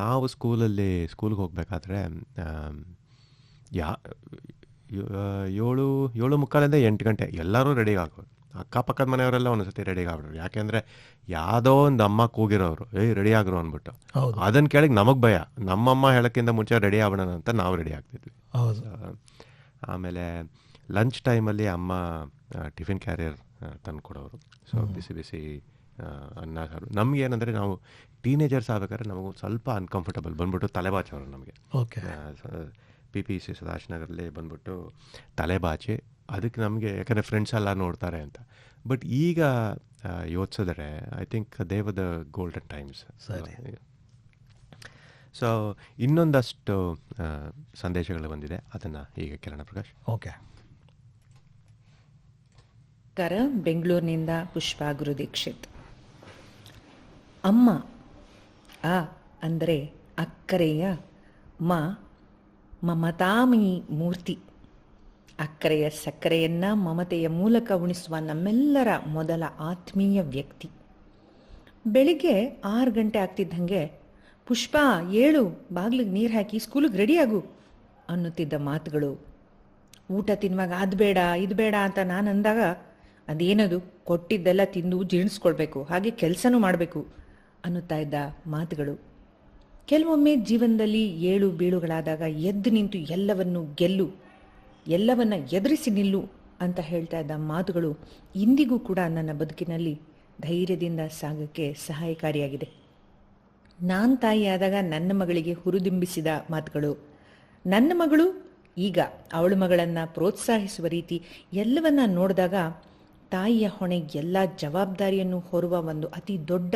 ನಾವು ಸ್ಕೂಲ್ಗೆ ಹೋಗ್ಬೇಕಾದ್ರೆ 7:45 8 ಗಂಟೆ ಎಲ್ಲರೂ ರೆಡಿ ಆಗೋರು. ಅಕ್ಕಪಕ್ಕದ ಮನೆಯವರೆಲ್ಲ ಒಂದೊಂದ್ಸತಿ ರೆಡಿ ಆಗ್ಬಿಟ್ರು. ಯಾಕೆಂದರೆ ಯಾವುದೋ ಒಂದು ಅಮ್ಮ ಕೂಗಿರೋರು, ರೆಡಿ ಆಗ್ರು ಅಂದ್ಬಿಟ್ಟು. ಅದನ್ನು ಕೇಳಿಗೆ ನಮಗೆ ಭಯ, ನಮ್ಮಮ್ಮ ಹೇಳೋಕ್ಕಿಂತ ಮುಂಚೆ ರೆಡಿ ಆಗೋಣ ಅಂತ ನಾವು ರೆಡಿ ಆಗ್ತಿದ್ವಿ. ಹೌದು. ಆಮೇಲೆ ಲಂಚ್ ಟೈಮಲ್ಲಿ ಅಮ್ಮ ಟಿಫಿನ್ ಕ್ಯಾರಿಯರ್ ತಂದು ಕೊಡೋರು. ಸೊ ಬಿಸಿ ಬಿಸಿ ಅನ್ನ ಸಾರು. ನಮ್ಗೆ ಏನಂದರೆ ನಾವು ಟೀನೇಜರ್ಸ್ ಆಗ್ಬೇಕಾದ್ರೆ ನಮಗೂ ಸ್ವಲ್ಪ ಅನ್ಕಂಫರ್ಟಬಲ್ ಬಂದ್ಬಿಟ್ಟು ತಲೆಬಾಚೋರು ನಮಗೆ. PPC ಸದಾಶಿವನಗರಲ್ಲೇ ಬಂದ್ಬಿಟ್ಟು ತಲೆಬಾಚಿ, ಅದಕ್ಕೆ ನಮಗೆ ಯಾಕಂದರೆ ಫ್ರೆಂಡ್ಸ್ ಎಲ್ಲ ನೋಡ್ತಾರೆ ಅಂತ. ಬಟ್ ಈಗ ಯೋಚಿಸಿದ್ರೆ I think they were the golden times. So ಇನ್ನೊಂದಷ್ಟು ಸಂದೇಶಗಳು ಬಂದಿದೆ, ಅದನ್ನು ಈಗ ಕೇಳೋಣ ಪ್ರಕಾಶ್. ಓಕೆ. ಬೆಂಗಳೂರಿನಿಂದ ಪುಷ್ಪಾ ಗುರುದೀಕ್ಷಿತ್. ಅಮ್ಮ ಆ ಅಂದರೆ ಅಕ್ಕರೆಯ ಮಮತಾಮಯಿ ಮೂರ್ತಿ. ಅಕ್ಕರೆಯ ಸಕ್ಕರೆಯನ್ನು ಮಮತೆಯ ಮೂಲಕ ಉಣಿಸುವ ನಮ್ಮೆಲ್ಲರ ಮೊದಲ ಆತ್ಮೀಯ ವ್ಯಕ್ತಿ. ಬೆಳಿಗ್ಗೆ 6 ಗಂಟೆ ಆಗ್ತಿದ್ದಂಗೆ ಪುಷ್ಪ ಏಳು, ಬಾಗಿಲಿಗೆ ನೀರು ಹಾಕಿ ಸ್ಕೂಲಿಗೆ ರೆಡಿಯಾಗು ಅನ್ನುತ್ತಿದ್ದ ಮಾತುಗಳು. ಊಟ ತಿನ್ನುವಾಗ ಅದು ಬೇಡ ಇದು ಬೇಡ ಅಂತ ನಾನು ಅಂದಾಗ ಅದೇನದು ಕೊಟ್ಟಿದ್ದೆಲ್ಲ ತಿಂದು ಜೀರ್ಣಿಸ್ಕೊಳ್ಬೇಕು, ಹಾಗೆ ಕೆಲಸನೂ ಮಾಡಬೇಕು ಅನ್ನುತ್ತಾ ಇದ್ದ ಮಾತುಗಳು. ಕೆಲವೊಮ್ಮೆ ಜೀವನದಲ್ಲಿ ಏಳು ಬೀಳುಗಳಾದಾಗ ಎದ್ದು ನಿಂತು ಎಲ್ಲವನ್ನು ಗೆಲ್ಲು, ಎಲ್ಲವನ್ನ ಎದುರಿಸಿ ನಿಲ್ಲು ಅಂತ ಹೇಳ್ತಾ ಇದ್ದ ಮಾತುಗಳು ಇಂದಿಗೂ ಕೂಡ ನನ್ನ ಬದುಕಿನಲ್ಲಿ ಧೈರ್ಯದಿಂದ ಸಾಗಕ್ಕೆ ಸಹಾಯಕಾರಿಯಾಗಿದೆ. ನಾನು ತಾಯಿಯಾದಾಗ ನನ್ನ ಮಗಳಿಗೆ ಹುರಿದುಂಬಿಸಿದ ಮಾತುಗಳು, ನನ್ನ ಮಗಳು ಈಗ ಅವಳ ಮಗಳನ್ನು ಪ್ರೋತ್ಸಾಹಿಸುವ ರೀತಿ ಎಲ್ಲವನ್ನ ನೋಡಿದಾಗ ತಾಯಿಯ ಹೊಣೆ ಎಲ್ಲ ಜವಾಬ್ದಾರಿಯನ್ನು ಹೊರುವ ಒಂದು ಅತಿ ದೊಡ್ಡ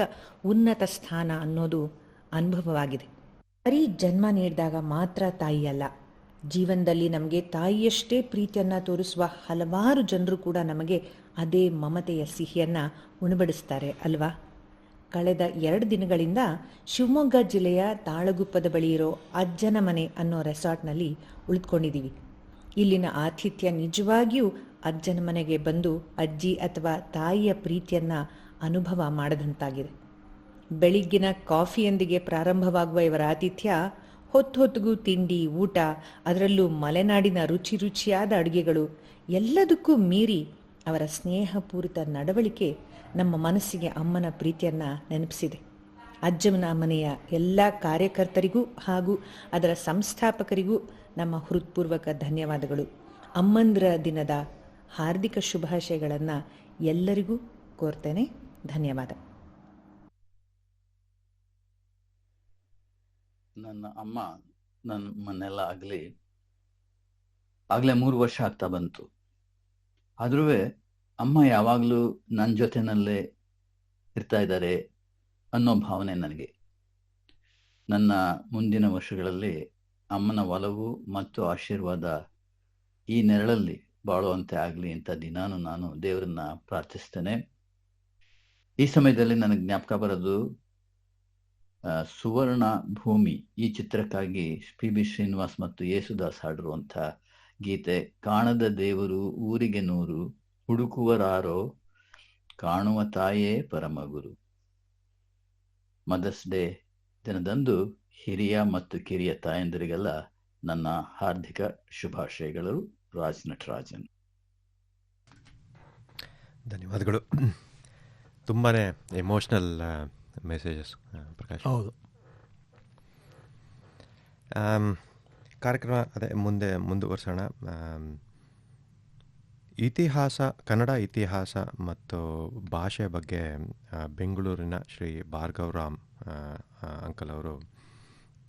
ಉನ್ನತ ಸ್ಥಾನ ಅನ್ನೋದು ಅನುಭವವಾಗಿದೆ. ಬರೀ ಜನ್ಮ ನೀಡಿದಾಗ ಮಾತ್ರ ತಾಯಿಯಲ್ಲ, ಜೀವನದಲ್ಲಿ ನಮಗೆ ತಾಯಿಯಷ್ಟೇ ಪ್ರೀತಿಯನ್ನು ತೋರಿಸುವ ಹಲವಾರು ಜನರು ಕೂಡ ನಮಗೆ ಅದೇ ಮಮತೆಯ ಸಿಹಿಯನ್ನು ಉಣಬಡಿಸ್ತಾರೆ ಅಲ್ವಾ? ಕಳೆದ 2 ದಿನಗಳಿಂದ ಶಿವಮೊಗ್ಗ ಜಿಲ್ಲೆಯ ತಾಳಗುಪ್ಪದ ಬಳಿ ಇರೋ ಅಜ್ಜನ ಮನೆ ಅನ್ನೋ ರೆಸಾರ್ಟ್ನಲ್ಲಿ ಉಳಿದುಕೊಂಡಿದ್ದೀವಿ. ಇಲ್ಲಿನ ಆತಿಥ್ಯ ನಿಜವಾಗಿಯೂ ಅಜ್ಜನ ಮನೆಗೆ ಬಂದು ಅಜ್ಜಿ ಅಥವಾ ತಾಯಿಯ ಪ್ರೀತಿಯನ್ನು ಅನುಭವ ಮಾಡದಂತಾಗಿದೆ. ಬೆಳಿಗ್ಗಿನ ಕಾಫಿಯೊಂದಿಗೆ ಪ್ರಾರಂಭವಾಗುವ ಇವರ ಆತಿಥ್ಯ ಹೊತ್ತಿಗೂ ತಿಂಡಿ, ಊಟ, ಅದರಲ್ಲೂ ಮಲೆನಾಡಿನ ರುಚಿಯಾದ ಅಡುಗೆಗಳು ಎಲ್ಲದಕ್ಕೂ ಮೀರಿ ಅವರ ಸ್ನೇಹಪೂರಿತ ನಡವಳಿಕೆ ನಮ್ಮ ಮನಸ್ಸಿಗೆ ಅಮ್ಮನ ಪ್ರೀತಿಯನ್ನು ನೆನಪಿಸಿದೆ. ಅಜ್ಜನ ಮನೆಯ ಎಲ್ಲ ಕಾರ್ಯಕರ್ತರಿಗೂ ಹಾಗೂ ಅದರ ಸಂಸ್ಥಾಪಕರಿಗೂ ನಮ್ಮ ಹೃತ್ಪೂರ್ವಕ ಧನ್ಯವಾದಗಳು. ಅಮ್ಮಂದ್ರ ದಿನದ ಹಾರ್ದಿಕ ಶುಭಾಶಯಗಳನ್ನು ಎಲ್ಲರಿಗೂ ಕೋರ್ತೇನೆ. ಧನ್ಯವಾದ. ನನ್ನ ಅಮ್ಮ ನಮ್ಮನ್ನೆಲ್ಲ ಆಗಲೇ 3 ವರ್ಷ ಆಗ್ತಾ ಬಂತು. ಆದ್ರೂ ಅಮ್ಮ ಯಾವಾಗಲೂ ನನ್ನ ಜೊತೆನಲ್ಲೇ ಇರ್ತಾ ಇದ್ದಾರೆ ಅನ್ನೋ ಭಾವನೆ ನನಗೆ. ನನ್ನ ಮುಂದಿನ ವರ್ಷಗಳಲ್ಲಿ ಅಮ್ಮನ ಒಲವು ಮತ್ತು ಆಶೀರ್ವಾದ ಈ ನೆರಳಲ್ಲಿ ಬಾಳುವಂತೆ ಆಗಲಿ ಅಂತ ದಿನಾನು ನಾನು ದೇವರನ್ನ ಪ್ರಾರ್ಥಿಸ್ತೇನೆ. ಈ ಸಮಯದಲ್ಲಿ ನನಗೆ ಜ್ಞಾಪಕ ಬರೋದು ಸುವರ್ಣ ಭೂಮಿ ಈ ಚಿತ್ರಕ್ಕಾಗಿ PB ಶ್ರೀನಿವಾಸ್ ಮತ್ತು ಯೇಸುದಾಸ್ ಹಾಡಿರುವಂಥ ಗೀತೆ. ಕಾಣದ ದೇವರು ಊರಿಗೆ 100 ಹುಡುಕುವರಾರೋ ಕಾಣುವ ತಾಯೇ ಪರಮಗುರು. ಮದರ್ಸ್ ಡೇ ದಿನದಂದು ಹಿರಿಯ ಮತ್ತು ಕಿರಿಯ ತಾಯಂದಿರಿಗೆಲ್ಲ ನನ್ನ ಹಾರ್ದಿಕ ಶುಭಾಶಯಗಳು. ರಾಜ್ ನಟರಾಜನ್. ಧನ್ಯವಾದಗಳು. ತುಂಬಾ ಎಮೋಷ್ನಲ್ ಮೆಸೇಜಸ್ ಪ್ರಕಾಶ್. ಹೌದು. ಕಾರ್ಯಕ್ರಮ ಅದೇ ಮುಂದುವರ್ಸೋಣ. ಇತಿಹಾಸ, ಕನ್ನಡ ಇತಿಹಾಸ ಮತ್ತು ಭಾಷೆ ಬಗ್ಗೆ ಬೆಂಗಳೂರಿನ ಶ್ರೀ ಭಾರ್ಗವರಾಮ್ ಅಂಕಲ್ ಅವರು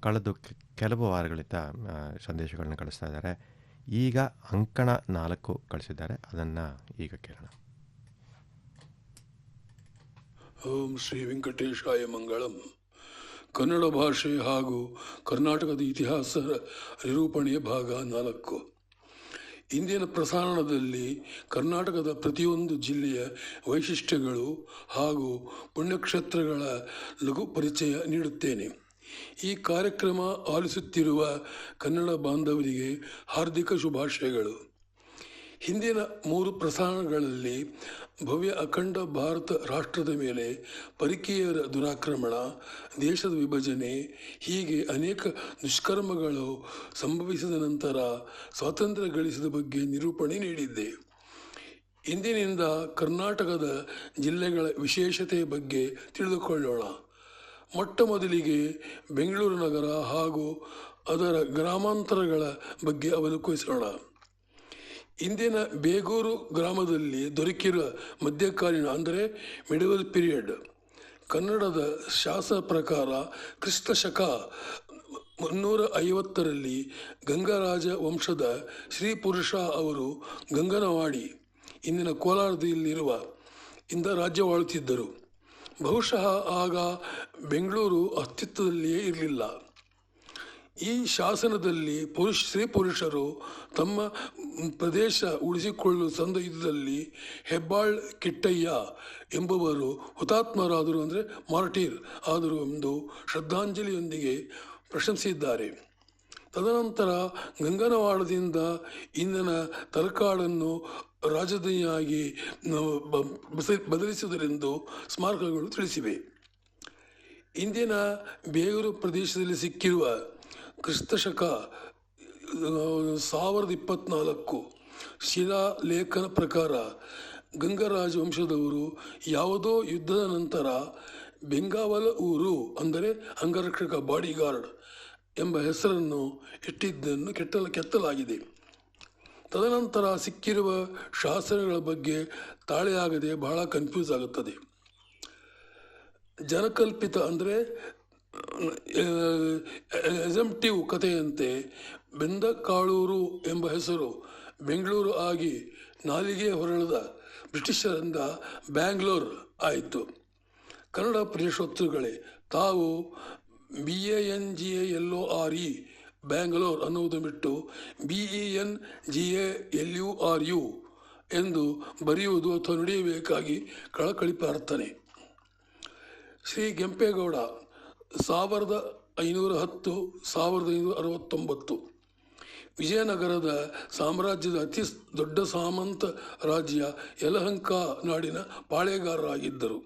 ಕಳೆದ ಕೆಲವು ವಾರಗಳಿಂದ ಸಂದೇಶಗಳನ್ನ ಕಳಿಸ್ತಾ ಇದ್ದಾರೆ. ಈಗ ಅಂಕಣ 4 ಕಳಿಸಿದ್ದಾರೆ, ಅದನ್ನು ಈಗ ಕೇಳೋಣ. ಓಂ ಶ್ರೀ ವೆಂಕಟೇಶಾಯ ಮಂಗಳಂ. ಕನ್ನಡ ಭಾಷೆ ಹಾಗೂ ಕರ್ನಾಟಕದ ಇತಿಹಾಸ ನಿರೂಪಣೆಯ ಭಾಗ 4. ಇಂದಿನ ಪ್ರಸಾರಣದಲ್ಲಿ ಕರ್ನಾಟಕದ ಪ್ರತಿಯೊಂದು ಜಿಲ್ಲೆಯ ವೈಶಿಷ್ಟ್ಯಗಳು ಹಾಗೂ ಪುಣ್ಯಕ್ಷೇತ್ರಗಳ ಲಘು ಪರಿಚಯ ನೀಡುತ್ತೇನೆ. ಈ ಕಾರ್ಯಕ್ರಮ ಆಲಿಸುತ್ತಿರುವ ಕನ್ನಡ ಬಾಂಧವರಿಗೆ ಹಾರ್ದಿಕ ಶುಭಾಶಯಗಳು. ಹಿಂದಿನ 3 ಪ್ರಸಾರಣಗಳಲ್ಲಿ ಭವ್ಯ ಅಖಂಡ ಭಾರತ ರಾಷ್ಟ್ರದ ಮೇಲೆ ಪರಕೀಯರ ದುರಾಕ್ರಮಣ, ದೇಶದ ವಿಭಜನೆ, ಹೀಗೆ ಅನೇಕ ದುಷ್ಕರ್ಮಗಳು ಸಂಭವಿಸಿದ ನಂತರ ಸ್ವಾತಂತ್ರ್ಯ ಗಳಿಸಿದ ಬಗ್ಗೆ ನಿರೂಪಣೆ ನೀಡಿದ್ದೆ. ಇಂದಿನಿಂದ ಕರ್ನಾಟಕದ ಜಿಲ್ಲೆಗಳ ವಿಶೇಷತೆಯ ಬಗ್ಗೆ ತಿಳಿದುಕೊಳ್ಳೋಣ. ಮೊಟ್ಟ ಮೊದಲಿಗೆ ಬೆಂಗಳೂರು ನಗರ ಹಾಗೂ ಅದರ ಗ್ರಾಮಾಂತರಗಳ ಬಗ್ಗೆ ಅವಲೋಕಿಸೋಣ. ಇಂದಿನ ಬೇಗೂರು ಗ್ರಾಮದಲ್ಲಿ ದೊರಕಿರುವ ಮಧ್ಯಕಾಲೀನ ಅಂದರೆ ಮಿಡವಲ್ ಪೀರಿಯಡ್ ಕನ್ನಡದ ಶಾಸನ ಪ್ರಕಾರ ಕ್ರಿಸ್ತ ಶಕ 350ರಲ್ಲಿ ಗಂಗರಾಜ ವಂಶದ ಶ್ರೀ ಪುರುಷ ಅವರು ಗಂಗನವಾಡಿ ಇಂದಿನ ಕೋಲಾರದಲ್ಲಿರುವ ಇಂದ ರಾಜ್ಯವಾಳುತ್ತಿದ್ದರು. ಬಹುಶಃ ಆಗ ಬೆಂಗಳೂರು ಅಸ್ತಿತ್ವದಲ್ಲಿಯೇ ಇರಲಿಲ್ಲ. ಈ ಶಾಸನದಲ್ಲಿ ಸ್ತ್ರೀ ಪುರುಷರು ತಮ್ಮ ಪ್ರದೇಶ ಉಳಿಸಿಕೊಳ್ಳಲು ಸಂದ ಯುದ್ಧದಲ್ಲಿ ಹೆಬ್ಬಾಳ್ ಕಿಟ್ಟಯ್ಯ ಎಂಬುವರು ಹುತಾತ್ಮರಾದರು, ಅಂದರೆ ಮಾರ್ಟೀರ್ ಆದರು ಎಂದು ಶ್ರದ್ಧಾಂಜಲಿಯೊಂದಿಗೆ ಪ್ರಶಂಸಿಸಿದ್ದಾರೆ. ತದನಂತರ ಗಂಗನವಾಡದಿಂದ ಇಂದಿನ ತಲಕಾಡನ್ನು ರಾಜಧಾನಿಯಾಗಿ ಬದಲಿಸಿದರೆಂದು ಸ್ಮಾರಕಗಳು ತಿಳಿಸಿವೆ. ಇಂದಿನ ಬೇಗೂರು ಪ್ರದೇಶದಲ್ಲಿ ಸಿಕ್ಕಿರುವ ಕ್ರಿಸ್ತಶಕ 1024 ಶಿಲಾಲೇಖನ ಪ್ರಕಾರ ಗಂಗರಾಜ ವಂಶದವರು ಯಾವುದೋ ಯುದ್ಧದ ನಂತರ ಬೆಂಗಾವಲ ಊರು ಅಂದರೆ ಅಂಗರಕ್ಷಕ ಬಾಡಿಗಾರ್ಡ್ ಎಂಬ ಹೆಸರನ್ನು ಇಟ್ಟಿದ್ದನ್ನು ಕೆತ್ತಲಾಗಿದೆ. ತದನಂತರ ಸಿಕ್ಕಿರುವ ಶಾಸನಗಳ ಬಗ್ಗೆ ತಾಳೆಯಾಗದೆ ಬಹಳ ಕನ್ಫ್ಯೂಸ್ ಆಗುತ್ತದೆ. ಜನಕಲ್ಪಿತ ಅಂದರೆ ಎಸೆಂಪ್ಟಿವ್ ಕಥೆಯಂತೆ ಬೆಂದಕಾಳೂರು ಎಂಬ ಹೆಸರು ಬೆಂಗಳೂರು ಆಗಿ ನಾಲಿಗೆ ಹೊರಳದ ಬ್ರಿಟಿಷರಿಂದ ಬ್ಯಾಂಗ್ಳೂರ್ ಆಯಿತು. ಕನ್ನಡ ಪ್ರದೇಶೋತ್ತರಗಳೇ, ತಾವು BANGALORE ಬ್ಯಾಂಗ್ಳೂರ್ ಅನ್ನುವುದು ಬಿಟ್ಟು BENGALURU ಎಂದು ಬರೆಯುವುದು ಅಥವಾ ನುಡಿಯಬೇಕಾಗಿ ಕಳಕಳಿ ಪ್ರಾರ್ಥನೆ. ಶ್ರೀ ಕೆಂಪೇಗೌಡ 1510-1569 ವಿಜಯನಗರದ ಸಾಮ್ರಾಜ್ಯದ ಅತಿ ದೊಡ್ಡ ಸಾಮಂತ ರಾಜ್ಯ ಯಲಹಂಕ ನಾಡಿನ ಪಾಳೆಗಾರರಾಗಿದ್ದರು.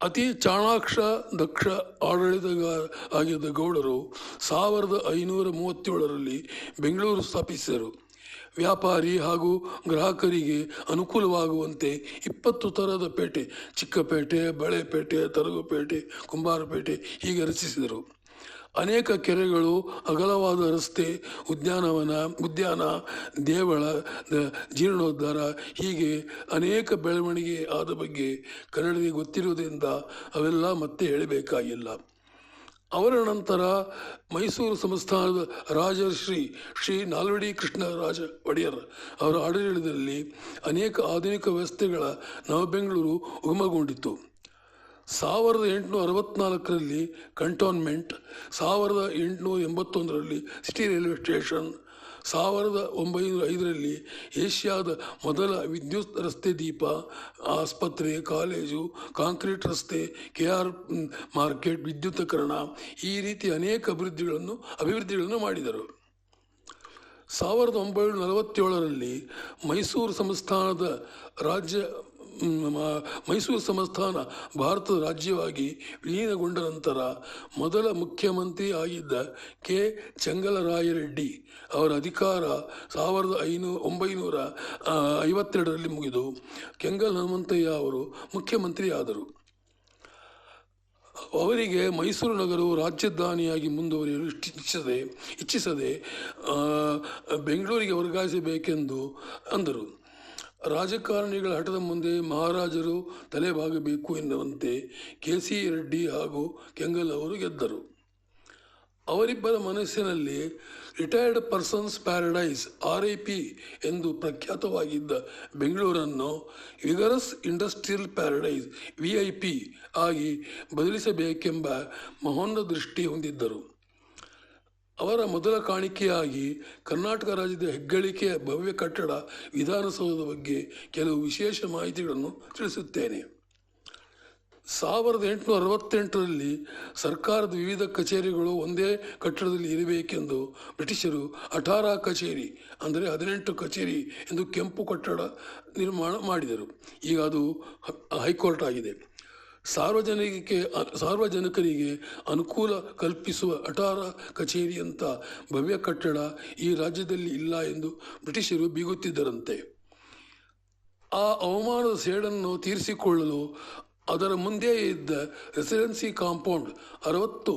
ಅತಿ ಚಾಣಾಕ್ಷ ದಕ್ಷ ಆಡಳಿತಗಾರ ಆಗಿದ್ದ ಗೌಡರು 1537ರಲ್ಲಿ ಬೆಂಗಳೂರು ಸ್ಥಾಪಿಸಿದರು. ವ್ಯಾಪಾರಿ ಹಾಗೂ ಗ್ರಾಹಕರಿಗೆ ಅನುಕೂಲವಾಗುವಂತೆ 20 ಥರದ ಪೇಟೆ, ಚಿಕ್ಕಪೇಟೆ, ಬಳೆಪೇಟೆ, ತರಗುಪೇಟೆ, ಕುಂಬಾರಪೇಟೆ ಹೀಗೆ ರಚಿಸಿದರು. ಅನೇಕ ಕೆರೆಗಳು, ಅಗಲವಾದ ರಸ್ತೆ, ಉದ್ಯಾನ, ದೇವಳ ಜೀರ್ಣೋದ್ಧಾರ ಹೀಗೆ ಅನೇಕ ಬೆಳವಣಿಗೆ ಆದ ಬಗ್ಗೆ ಕನ್ನಡಿಗೆ ಗೊತ್ತಿರುವುದರಿಂದ ಅವೆಲ್ಲ ಮತ್ತೆ ಹೇಳಬೇಕಾಗಿಲ್ಲ. ಅವರ ನಂತರ ಮೈಸೂರು ಸಂಸ್ಥಾನದ ಶ್ರೀ ನಾಲ್ವಡಿ ಕೃಷ್ಣರಾಜ ಒಡೆಯರ್ ಅವರ ಆಡಳಿತದಲ್ಲಿ ಅನೇಕ ಆಧುನಿಕ ವ್ಯವಸ್ಥೆಗಳ ನವಬೆಂಗಳೂರು ಉಗಮಗೊಂಡಿತು. 1864ರಲ್ಲಿ ಕಂಟೋನ್ಮೆಂಟ್, 1881ರಲ್ಲಿ ಸಿಟಿ ರೈಲ್ವೆ ಸ್ಟೇಷನ್, 1905ರಲ್ಲಿ ಏಷ್ಯಾದ ಮೊದಲ ವಿದ್ಯುತ್ ರಸ್ತೆ ದೀಪ, ಆಸ್ಪತ್ರೆ, ಕಾಲೇಜು, ಕಾಂಕ್ರೀಟ್ ರಸ್ತೆ, KR ಮಾರ್ಕೆಟ್, ವಿದ್ಯುತ್ಕರಣ ಈ ರೀತಿ ಅನೇಕ ಅಭಿವೃದ್ಧಿಗಳನ್ನು ಮಾಡಿದರು. 1947ರಲ್ಲಿ ಮೈಸೂರು ಸಂಸ್ಥಾನ ಭಾರತದ ರಾಜ್ಯವಾಗಿ ವಿಲೀನಗೊಂಡ ನಂತರ ಮೊದಲ ಮುಖ್ಯಮಂತ್ರಿ ಆಗಿದ್ದ ಕೆ. ಚೆಂಗಲರಾಯರೆಡ್ಡಿ ಅವರ ಅಧಿಕಾರ 1952ರಲ್ಲಿ ಮುಗಿದು ಕೆಂಗಲ್ ಹನುಮಂತಯ್ಯ ಅವರು ಮುಖ್ಯಮಂತ್ರಿ ಆದರು. ಅವರಿಗೆ ಮೈಸೂರು ನಗರವು ರಾಜಧಾನಿಯಾಗಿ ಮುಂದುವರಿಯಲು ಇಚ್ಛಿಸದೆ ಬೆಂಗಳೂರಿಗೆ ವರ್ಗಾಯಿಸಬೇಕೆಂದು ಅಂದರು. ರಾಜಕಾರಣಿಗಳ ಹಠದ ಮುಂದೆ ಮಹಾರಾಜರು ತಲೆಬಾಗಬೇಕು ಎನ್ನುವಂತೆ KC ರೆಡ್ಡಿ ಹಾಗೂ ಕೆಂಗಲ್ ಅವರು ಗೆದ್ದರು. ಅವರಿಬ್ಬರ ಮನಸ್ಸಿನಲ್ಲಿ ರಿಟೈರ್ಡ್ ಪರ್ಸನ್ಸ್ ಪ್ಯಾರಡೈಸ್ RIP ಎಂದು ಪ್ರಖ್ಯಾತವಾಗಿದ್ದ ಬೆಂಗಳೂರನ್ನು ವಿಗರಸ್ ಇಂಡಸ್ಟ್ರಿಯಲ್ ಪ್ಯಾರಡೈಸ್ VIP ಆಗಿ ಬದಲಿಸಬೇಕೆಂಬ ಮಹೋನ್ನತ ದೃಷ್ಟಿ ಹೊಂದಿದ್ದರು. ಅವರ ಮೊದಲ ಕಾಣಿಕೆಯಾಗಿ ಕರ್ನಾಟಕ ರಾಜ್ಯದ ಹೆಗ್ಗಳಿಕೆಯ ಭವ್ಯ ಕಟ್ಟಡ ವಿಧಾನಸೌಧದ ಬಗ್ಗೆ ಕೆಲವು ವಿಶೇಷ ಮಾಹಿತಿಗಳನ್ನು ತಿಳಿಸುತ್ತೇನೆ. 1868ರಲ್ಲಿ ಸರ್ಕಾರದ ವಿವಿಧ ಕಚೇರಿಗಳು ಒಂದೇ ಕಟ್ಟಡದಲ್ಲಿ ಇರಬೇಕೆಂದು ಬ್ರಿಟಿಷರು 18 ಕಚೇರಿ ಅಂದರೆ 18 ಕಚೇರಿ ಎಂದು ಕೆಂಪು ಕಟ್ಟಡ ನಿರ್ಮಾಣ ಮಾಡಿದರು. ಈಗ ಅದು ಹೈಕೋರ್ಟ್ ಆಗಿದೆ. ಸಾರ್ವಜನಿಕರಿಗೆ ಅನುಕೂಲ ಕಲ್ಪಿಸುವ 18 ಕಚೇರಿಯಂಥ ಭವ್ಯ ಕಟ್ಟಡ ಈ ರಾಜ್ಯದಲ್ಲಿ ಇಲ್ಲ ಎಂದು ಬ್ರಿಟಿಷರು ಬೀಗುತ್ತಿದ್ದರಂತೆ. ಆ ಅವಮಾನದ ಸೇಡನ್ನು ತೀರಿಸಿಕೊಳ್ಳಲು ಅದರ ಮುಂದೆ ಇದ್ದ ರೆಸಿಡೆನ್ಸಿ ಕಾಂಪೌಂಡ್ 60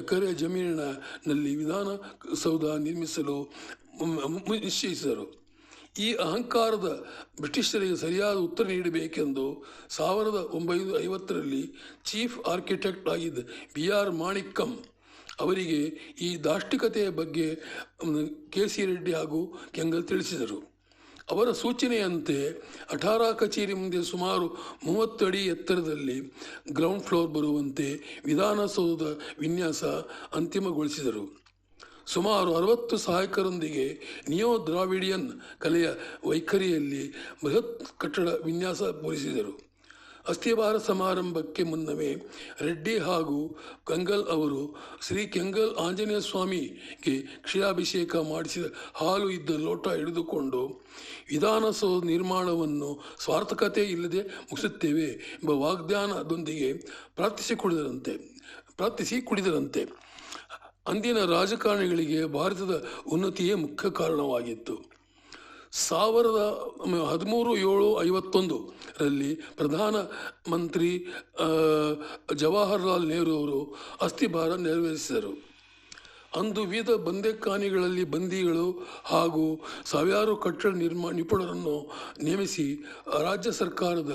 ಎಕರೆ ಜಮೀನಿನಲ್ಲಿ ವಿಧಾನಸೌಧ ನಿರ್ಮಿಸಲು ನಿಶ್ಚಯಿಸಿದರು. ಈ ಅಹಂಕಾರದ ಬ್ರಿಟಿಷರಿಗೆ ಸರಿಯಾದ ಉತ್ತರ ನೀಡಬೇಕೆಂದು 1950ರಲ್ಲಿ ಚೀಫ್ ಆರ್ಕಿಟೆಕ್ಟ್ ಆಗಿದ್ದ BR ಮಾಣಿಕ್ಕಂ ಅವರಿಗೆ ಈ ದಾಷ್ಟಿಕತೆಯ ಬಗ್ಗೆ KC ರೆಡ್ಡಿ ಹಾಗೂ ಕೆಂಗಲ್ ತಿಳಿಸಿದರು. ಅವರ ಸೂಚನೆಯಂತೆ ಅಠಾರಾ ಕಚೇರಿ ಮುಂದೆ ಸುಮಾರು 30 ಅಡಿ ಎತ್ತರದಲ್ಲಿ ಗ್ರೌಂಡ್ ಫ್ಲೋರ್ ಬರುವಂತೆ ವಿಧಾನಸೌಧದ ವಿನ್ಯಾಸ ಅಂತಿಮಗೊಳಿಸಿದರು. ಸುಮಾರು 60 ಸಹಾಯಕರೊಂದಿಗೆ ನಿಯೋ ದ್ರಾವಿಡಿಯನ್ ಕಲೆಯ ವೈಖರಿಯಲ್ಲಿ ಬೃಹತ್ ಕಟ್ಟಡ ವಿನ್ಯಾಸ ಪೂರೈಸಿದರು. ಅಸ್ಥಿಭಾರ ಸಮಾರಂಭಕ್ಕೆ ಮುನ್ನವೇ ರೆಡ್ಡಿ ಹಾಗೂ ಕೆಂಗಲ್ ಅವರು ಶ್ರೀ ಕೆಂಗಲ್ ಆಂಜನೇಯ ಸ್ವಾಮಿಗೆ ಕ್ಷೀರಾಭಿಷೇಕ ಮಾಡಿಸಿದ ಹಾಲು ಇದ್ದ ಲೋಟ ಹಿಡಿದುಕೊಂಡು ವಿಧಾನಸೌಧ ನಿರ್ಮಾಣವನ್ನು ಸ್ವಾರ್ಥಕತೆ ಇಲ್ಲದೆ ಮುಗಿಸುತ್ತೇವೆ ಎಂಬ ವಾಗ್ದಾನದೊಂದಿಗೆ ಪ್ರಾರ್ಥಿಸಿ ಕುಡಿದರಂತೆ. ಅಂದಿನ ರಾಜಕಾರಣಿಗಳಿಗೆ ಭಾರತದ ಉನ್ನತಿಯೇ ಮುಖ್ಯ ಕಾರಣವಾಗಿತ್ತು. 13/7/51ರಲ್ಲಿ ಪ್ರಧಾನ ಮಂತ್ರಿ ಜವಾಹರ್ಲಾಲ್ ನೆಹರು ಅವರು ಅಸ್ಥಿಭಾರ ನೆರವೇರಿಸಿದರು. ಅಂದು ವಿವಿಧ ಬಂದೆಖಾನೆಗಳಲ್ಲಿ ಬಂದಿಗಳು ಹಾಗೂ ಸಾವಿರಾರು ಕಟ್ಟಡ ನಿಪುಣರನ್ನು ನೇಮಿಸಿ ರಾಜ್ಯ ಸರ್ಕಾರದ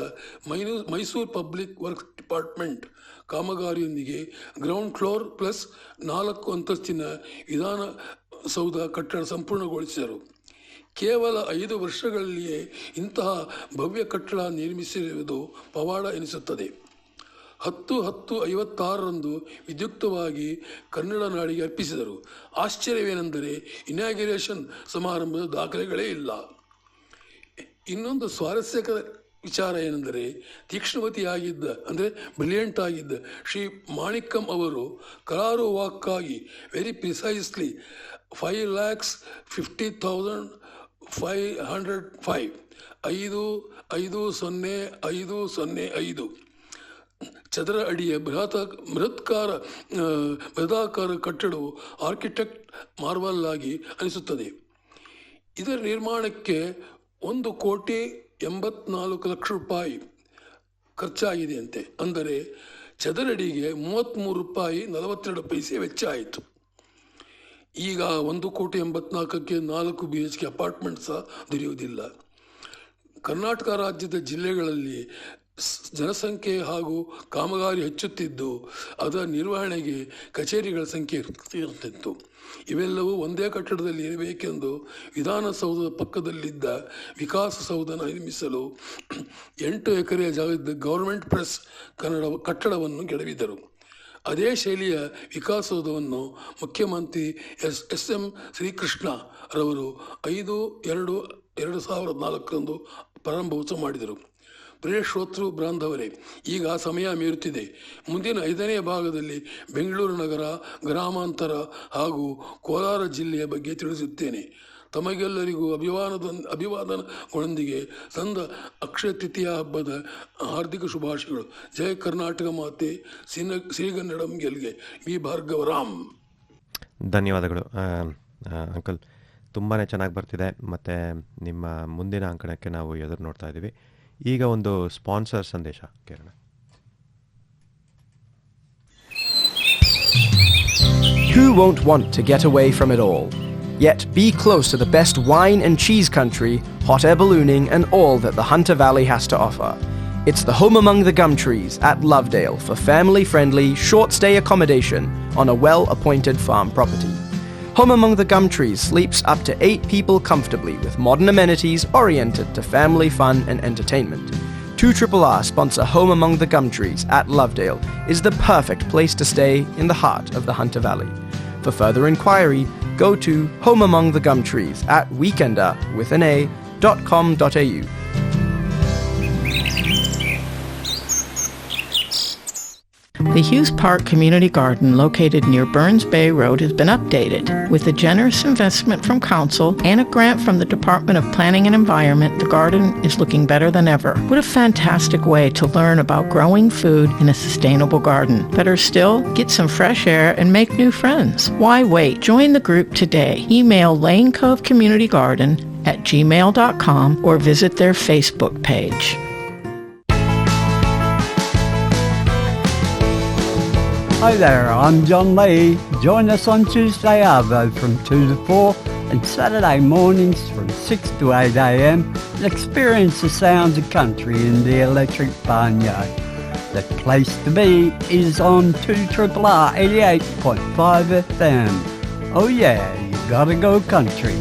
ಮೈಸೂರು ಪಬ್ಲಿಕ್ ವರ್ಕ್ಸ್ ಡಿಪಾರ್ಟ್ಮೆಂಟ್ ಕಾಮಗಾರಿಯೊಂದಿಗೆ ಗ್ರೌಂಡ್ ಫ್ಲೋರ್ ಪ್ಲಸ್ 4 ಅಂತಸ್ತಿನ ವಿಧಾನಸೌಧ ಕಟ್ಟಡ ಸಂಪೂರ್ಣಗೊಳಿಸಿದರು. ಕೇವಲ 5 ವರ್ಷಗಳಲ್ಲಿಯೇ ಇಂತಹ ಭವ್ಯ ಕಟ್ಟಡ ನಿರ್ಮಿಸಿರುವುದು ಪವಾಡ ಎನಿಸುತ್ತದೆ. 10/10/56ರಂದು ವಿದ್ಯುಕ್ತವಾಗಿ ಕನ್ನಡ ನಾಡಿಗೆ ಅರ್ಪಿಸಿದರು. ಆಶ್ಚರ್ಯವೇನೆಂದರೆ ಇನಾಗ್ಯುರೇಷನ್ ಸಮಾರಂಭದ ದಾಖಲೆಗಳೇ ಇಲ್ಲ. ಇನ್ನೊಂದು ಸ್ವಾರಸ್ಯಕರ ವಿಚಾರ ಏನೆಂದರೆ ತೀಕ್ಷ್ಣಮತಿಯಾಗಿದ್ದ ಅಂದರೆ ಬ್ರಿಲಿಯಂಟ್ ಆಗಿದ್ದ ಶ್ರೀ ಮಾಣಿಕ್ಕಂ ಅವರು ಕರಾರುವಾಕ್ಕಾಗಿ ವೆರಿ ಪ್ರಿಸೈಸ್ಲಿ 5,50,505 ಚದರ ಅಡಿಯ ಬೃಹದಾಕಾರ ಕಟ್ಟಡವು ಆರ್ಕಿಟೆಕ್ಟ್ ಮಾರ್ವಲ್ ಆಗಿ ಅನಿಸುತ್ತದೆ. ಇದರ ನಿರ್ಮಾಣಕ್ಕೆ 1,84,00,000 ರೂಪಾಯಿ ಖರ್ಚಾಗಿದೆಯಂತೆ. ಅಂದರೆ ಚದರಡಿಗೆ ₹33.42 ವೆಚ್ಚ ಆಯಿತು. ಈಗ 1,84,00,000ಕ್ಕೆ 4 BHK ಅಪಾರ್ಟ್ಮೆಂಟ್ ಸಹ ದೊರೆಯುವುದಿಲ್ಲ. ಕರ್ನಾಟಕ ರಾಜ್ಯದ ಜಿಲ್ಲೆಗಳಲ್ಲಿ ಜನಸಂಖ್ಯೆ ಹಾಗೂ ಕಾಮಗಾರಿ ಹೆಚ್ಚುತ್ತಿದ್ದು ಅದರ ನಿರ್ವಹಣೆಗೆ ಕಚೇರಿಗಳ ಸಂಖ್ಯೆ ಇರುತ್ತಿತ್ತು. ಇವೆಲ್ಲವೂ ಒಂದೇ ಕಟ್ಟಡದಲ್ಲಿ ಇರಬೇಕೆಂದು ವಿಧಾನಸೌಧದ ಪಕ್ಕದಲ್ಲಿದ್ದ ವಿಕಾಸಸೌಧ ನಿರ್ಮಿಸಲು 8 ಎಕರೆಯ ಜಾಗದ ಗೌರ್ಮೆಂಟ್ ಪ್ರೆಸ್ ಕಟ್ಟಡವನ್ನು ಕೆಡವಿದರು. ಅದೇ ಶೈಲಿಯ ವಿಕಾಸಸೌಧವನ್ನು ಮುಖ್ಯಮಂತ್ರಿ SM ಶ್ರೀಕೃಷ್ಣ ರವರು 5/2/2004ರಂದು ಪ್ರಾರಂಭೋತ್ಸವ ಮಾಡಿದರು. ಪ್ರಿಯ ಶ್ರೋತೃ ಬಾಂಧವರೇ, ಈಗ ಸಮಯ ಮೀರುತ್ತಿದೆ. ಮುಂದಿನ 5ನೇ ಭಾಗದಲ್ಲಿ ಬೆಂಗಳೂರು ನಗರ, ಗ್ರಾಮಾಂತರ ಹಾಗೂ ಕೋಲಾರ ಜಿಲ್ಲೆಯ ಬಗ್ಗೆ ತಿಳಿಸುತ್ತೇನೆ. ತಮಗೆಲ್ಲರಿಗೂ ಅಭಿವಾದನಗಳೊಂದಿಗೆ ಸಂದ ಅಕ್ಷಯ ತೃತೀಯ ಹಬ್ಬದ ಹಾರ್ದಿಕ ಶುಭಾಶಯಗಳು. ಜಯ ಕರ್ನಾಟಕ ಮಾತೆ, ಶ್ರೀಗನ್ನಡಂ ಗೆಲ್ಗೆ. ವಿ ಭಾರ್ಗವರಾಮ್. ಧನ್ಯವಾದಗಳು ಅಂಕಲ್. ತುಂಬಾ ಚೆನ್ನಾಗಿ ಬರ್ತಿದೆ ಮತ್ತು ನಿಮ್ಮ ಮುಂದಿನ ಅಂಕಣಕ್ಕೆ ನಾವು ಎದುರು ನೋಡ್ತಾ ಇದ್ದೀವಿ. ಈಗ ಒಂದು ಸ್ಪಾನ್ಸರ್ ಸಂದೇಶ ಕೇಳೋಣ. Who won't want to get away from it all? Yet be close to the best wine and cheese country, hot air ballooning and all that the Hunter Valley has to offer. It's the home among the gum trees at Lovedale for family-friendly, short-stay accommodation on a well-appointed farm property. Home Among the Gum Trees sleeps up to 8 people comfortably with modern amenities oriented to family fun and entertainment. 2RRR sponsor Home Among the Gum Trees at Lovedale is the perfect place to stay in the heart of the Hunter Valley. For further inquiry, go to homeamongthegumtrees at weekender.com.au. The Hughes Park Community Garden located near Burns Bay Road has been updated. With a generous investment from Council and a grant from the Department of Planning and Environment, the garden is looking better than ever. What a fantastic way to learn about growing food in a sustainable garden. Better still, get some fresh air and make new friends. Why wait? Join the group today. Email Lane Cove Community Garden at gmail.com or visit their Facebook page. Hi there, I'm John Lee. Join us on Tuesday Arvo from 2 to 4 and Saturday mornings from 6 to 8 a.m. and experience the sounds of country in the Electric Barnyard. The place to be is on 2RRR 88.5 FM. Oh yeah, you gotta go country.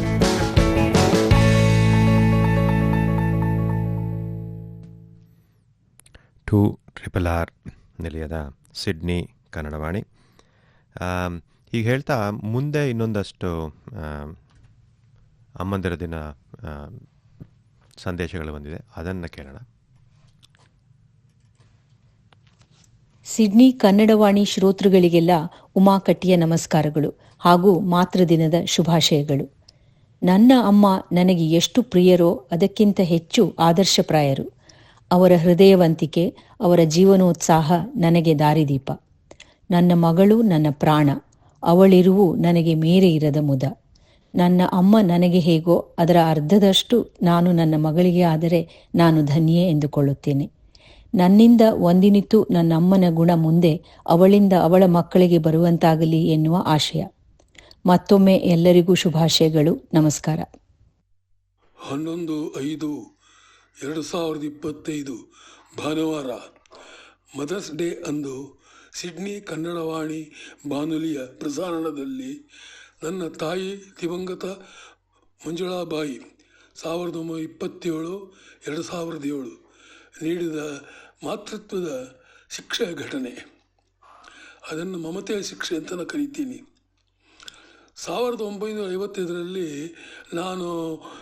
To RRR ನಿಲಯದ Sydney Kannadavani. ಹೀಗೆ ಹೇಳ್ತಾ ಮುಂದೆ ಇನ್ನೊಂದಷ್ಟು ಅಮ್ಮಂದಿರ ದಿನ ಸಂದೇಶಗಳು ಬಂದಿದೆ, ಅದನ್ನು ಕೇಳೋಣ. ಸಿಡ್ನಿ ಕನ್ನಡವಾಣಿ ಶ್ರೋತೃಗಳಿಗೆಲ್ಲ ಉಮಾಕಟ್ಟಿಯ ನಮಸ್ಕಾರಗಳು ಹಾಗೂ ಮಾತೃದಿನದ ಶುಭಾಶಯಗಳು. ನನ್ನ ಅಮ್ಮ ನನಗೆ ಎಷ್ಟು ಪ್ರಿಯರೋ ಅದಕ್ಕಿಂತ ಹೆಚ್ಚು ಆದರ್ಶಪ್ರಾಯರು. ಅವರ ಹೃದಯವಂತಿಕೆ, ಅವರ ಜೀವನೋತ್ಸಾಹ ನನಗೆ ದಾರಿದೀಪ. ನನ್ನ ಮಗಳು ನನ್ನ ಪ್ರಾಣ, ಅವಳಿರುವು ನನಗೆ ಮೇರೆ ಇರದ ಮುದ. ನನ್ನ ಅಮ್ಮ ನನಗೆ ಹೇಗೋ ಅದರ ಅರ್ಧದಷ್ಟು ನಾನು ನನ್ನ ಮಗಳಿಗೆ ಆದರೆ ನಾನು ಧನ್ಯೆ ಎಂದುಕೊಳ್ಳುತ್ತೇನೆ. ನನ್ನಿಂದ ಒಂದಿನಿತು ನನ್ನ ಅಮ್ಮನ ಗುಣ ಮುಂದೆ ಅವಳಿಂದ ಅವಳ ಮಕ್ಕಳಿಗೆ ಬರುವಂತಾಗಲಿ ಎನ್ನುವ ಆಶಯ. ಮತ್ತೊಮ್ಮೆ ಎಲ್ಲರಿಗೂ ಶುಭಾಶಯಗಳು. ನಮಸ್ಕಾರ. 11/5/2025 ಭಾನುವಾರ ಮದರ್ಸ್ ಡೇ ಅಂದು ಸಿಡ್ನಿ ಕನ್ನಡವಾಣಿ ಬಾನುಲಿಯ ಪ್ರಸಾರಣದಲ್ಲಿ ನನ್ನ ತಾಯಿ ದಿವಂಗತ ಮಂಜುಳಾಬಾಯಿ 1927-2007 ನೀಡಿದ ಮಾತೃತ್ವದ ಶಿಕ್ಷೆ ಘಟನೆ, ಅದನ್ನು ಮಮತೆಯ ಶಿಕ್ಷೆ ಅಂತ ನಾನು ಕರಿತೀನಿ. 1955 ನಾನು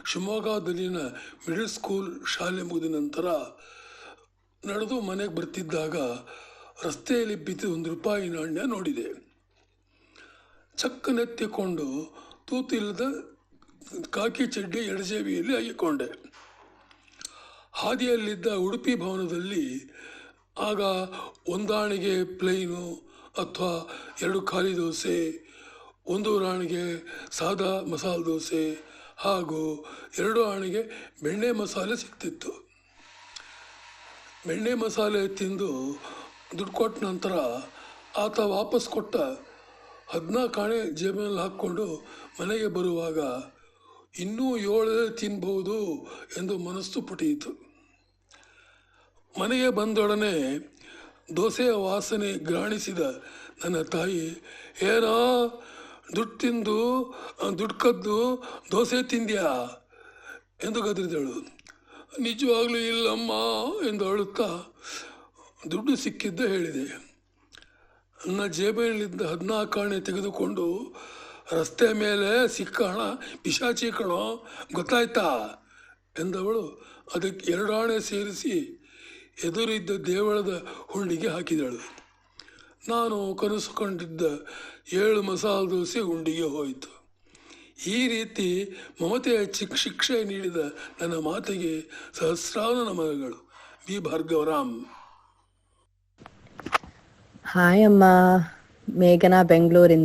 ಶಿವಮೊಗ್ಗದಲ್ಲಿನ ಮಿಡಲ್ ಸ್ಕೂಲ್ ಶಾಲೆ ಮುಗಿದ ನಂತರ ನಡೆದು ಮನೆಗೆ ಬರ್ತಿದ್ದಾಗ ರಸ್ತೆಯಲ್ಲಿ ಬಿದ್ದು ₹1 ನಾಣ್ಯ ನೋಡಿದೆ. ಚಕ್ಕನೆತ್ತಿಕೊಂಡು ತೂತಿಲ್ಲದ ಕಾಕಿ ಚಡ್ಡಿ ಎಡಜೇಬಿಯಲ್ಲಿ ಹಾಕಿಕೊಂಡೆ. ಹಾದಿಯಲ್ಲಿದ್ದ ಉಡುಪಿ ಭವನದಲ್ಲಿ ಆಗ 1 ಆಣೆಗೆ ಪ್ಲೇನು ಅಥವಾ 2 ಖಾಲಿ ದೋಸೆ, 1 ಆಣೆಗೆ ಸಾದಾ ಮಸಾಲೆ ದೋಸೆ ಹಾಗೂ 2 ಆಣೆಗೆ ಬೆಣ್ಣೆ ಮಸಾಲೆ ಸಿಗ್ತಿತ್ತು. ಬೆಣ್ಣೆ ಮಸಾಲೆ ತಿಂದು ದುಡ್ಡು ಕೊಟ್ಟ ನಂತರ ಆತ ವಾಪಸ್ ಕೊಟ್ಟ 14 ಆಣೆ ಜೇಬಿನಲ್ಲಿ ಹಾಕ್ಕೊಂಡು ಮನೆಗೆ ಬರುವಾಗ ಇನ್ನೂ 7 ತಿನ್ಬಹುದು ಎಂದು ಮನಸ್ಸು ಪುಟಿಯಿತು. ಮನೆಗೆ ಬಂದೊಡನೆ ದೋಸೆಯ ವಾಸನೆ ಗ್ರಾಣಿಸಿದ ನನ್ನ ತಾಯಿ, ಏನೋ ದುಡ್ಡು ತಿಂದು ದುಡ್ಡು ಕದ್ದು ದೋಸೆ ತಿಂದ್ಯಾ ಎಂದು ಗದರಿದಳು. ನಿಜವಾಗ್ಲೂ ಇಲ್ಲಮ್ಮ ಎಂದು ಅಳುತ್ತಾ ದುಡ್ಡು ಸಿಕ್ಕಿದ್ದ ಹೇಳಿದೆ. ನನ್ನ ಜೇಬಿನಲ್ಲಿದ್ದ 14 ಆಣೆ ತೆಗೆದುಕೊಂಡು ರಸ್ತೆ ಮೇಲೆ ಸಿಕ್ಕ ಹಣ ಪಿಶಾಚಿ ಕಣೋ ಗೊತ್ತಾಯ್ತಾ ಎಂದವಳು ಅದಕ್ಕೆ 2 ಆಣೆ ಸೇರಿಸಿ ಎದುರಿದ್ದ ದೇವಳದ ಹುಂಡಿಗೆ ಹಾಕಿದಳು. ನಾನು ಕನಸು ಕಂಡಿದ್ದ 7 ಮಸಾಲೆ ದೋಸೆ ಹುಂಡಿಗೆ ಹೋಯಿತು. ಈ ರೀತಿ ಮಮತೆಯ ಶಿಕ್ಷೆ ನೀಡಿದ ನನ್ನ ಮಾತಿಗೆ ಸಹಸ್ರಾರು ನಮನಗಳು. V ಭಾರ್ಗವರಾಮ್. Hi Amma, Meghana Bengaluru.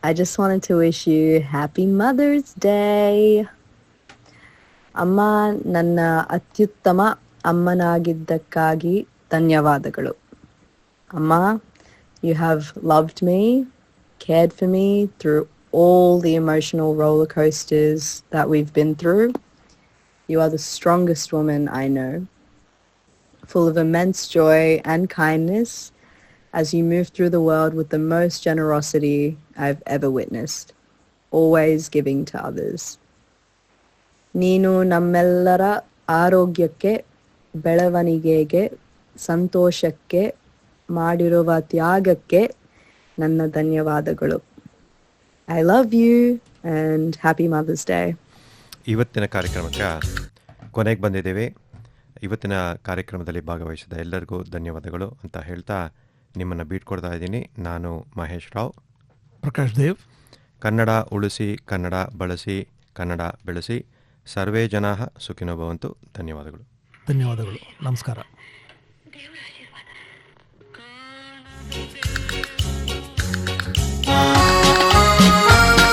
I just wanted to wish you Happy Mother's Day. Amma, nanna atyuttama ಅಮ್ಮನಾಗಿದ್ದಕ್ಕಾಗಿ ಧನ್ಯವಾದಗಳು. Amma, you have loved me, cared for me through all the emotional roller coasters that we've been through. You are the strongest woman I know, full of immense joy and kindness as you move through the world with the most generosity I've ever witnessed, always giving to others. ನೀನು ನಮ್ಮೆಲ್ಲರ ಆರೋಗ್ಯಕ್ಕೆ, ಬೆಳವಣಿಗೆಗೆ, ಸಂತೋಷಕ್ಕೆ ಮಾಡಿರುವ ತ್ಯಾಗಕ್ಕೆ ನನ್ನ ಧನ್ಯವಾದಗಳು. I love you and happy Mother's Day. ಇವತ್ತಿನ ಕಾರ್ಯಕ್ರಮಕ್ಕೆ ಕೊನೆಗೆ ಬಂದಿದ್ದೇವೆ. ಇವತ್ತಿನ ಕಾರ್ಯಕ್ರಮದಲ್ಲಿ ಭಾಗವಹಿಸಿದ ಎಲ್ಲರಿಗೂ ಧನ್ಯವಾದಗಳು ಅಂತ ಹೇಳ್ತಾ ನಿಮ್ಮನ್ನು ಬೀಟ್ಕೊಡ್ತಾ ಇದ್ದೀನಿ. ನಾನು ಮಹೇಶ್ ರಾವ್, ಪ್ರಕಾಶ್ ದೇವ್. ಕನ್ನಡ ಉಳಿಸಿ, ಕನ್ನಡ ಬಳಸಿ, ಕನ್ನಡ ಬೆಳೆಸಿ. ಸರ್ವೇ ಜನಾಃ ಸುಖಿನೋ ಭವಂತು. ಧನ್ಯವಾದಗಳು. ಧನ್ಯವಾದಗಳು. ನಮಸ್ಕಾರ.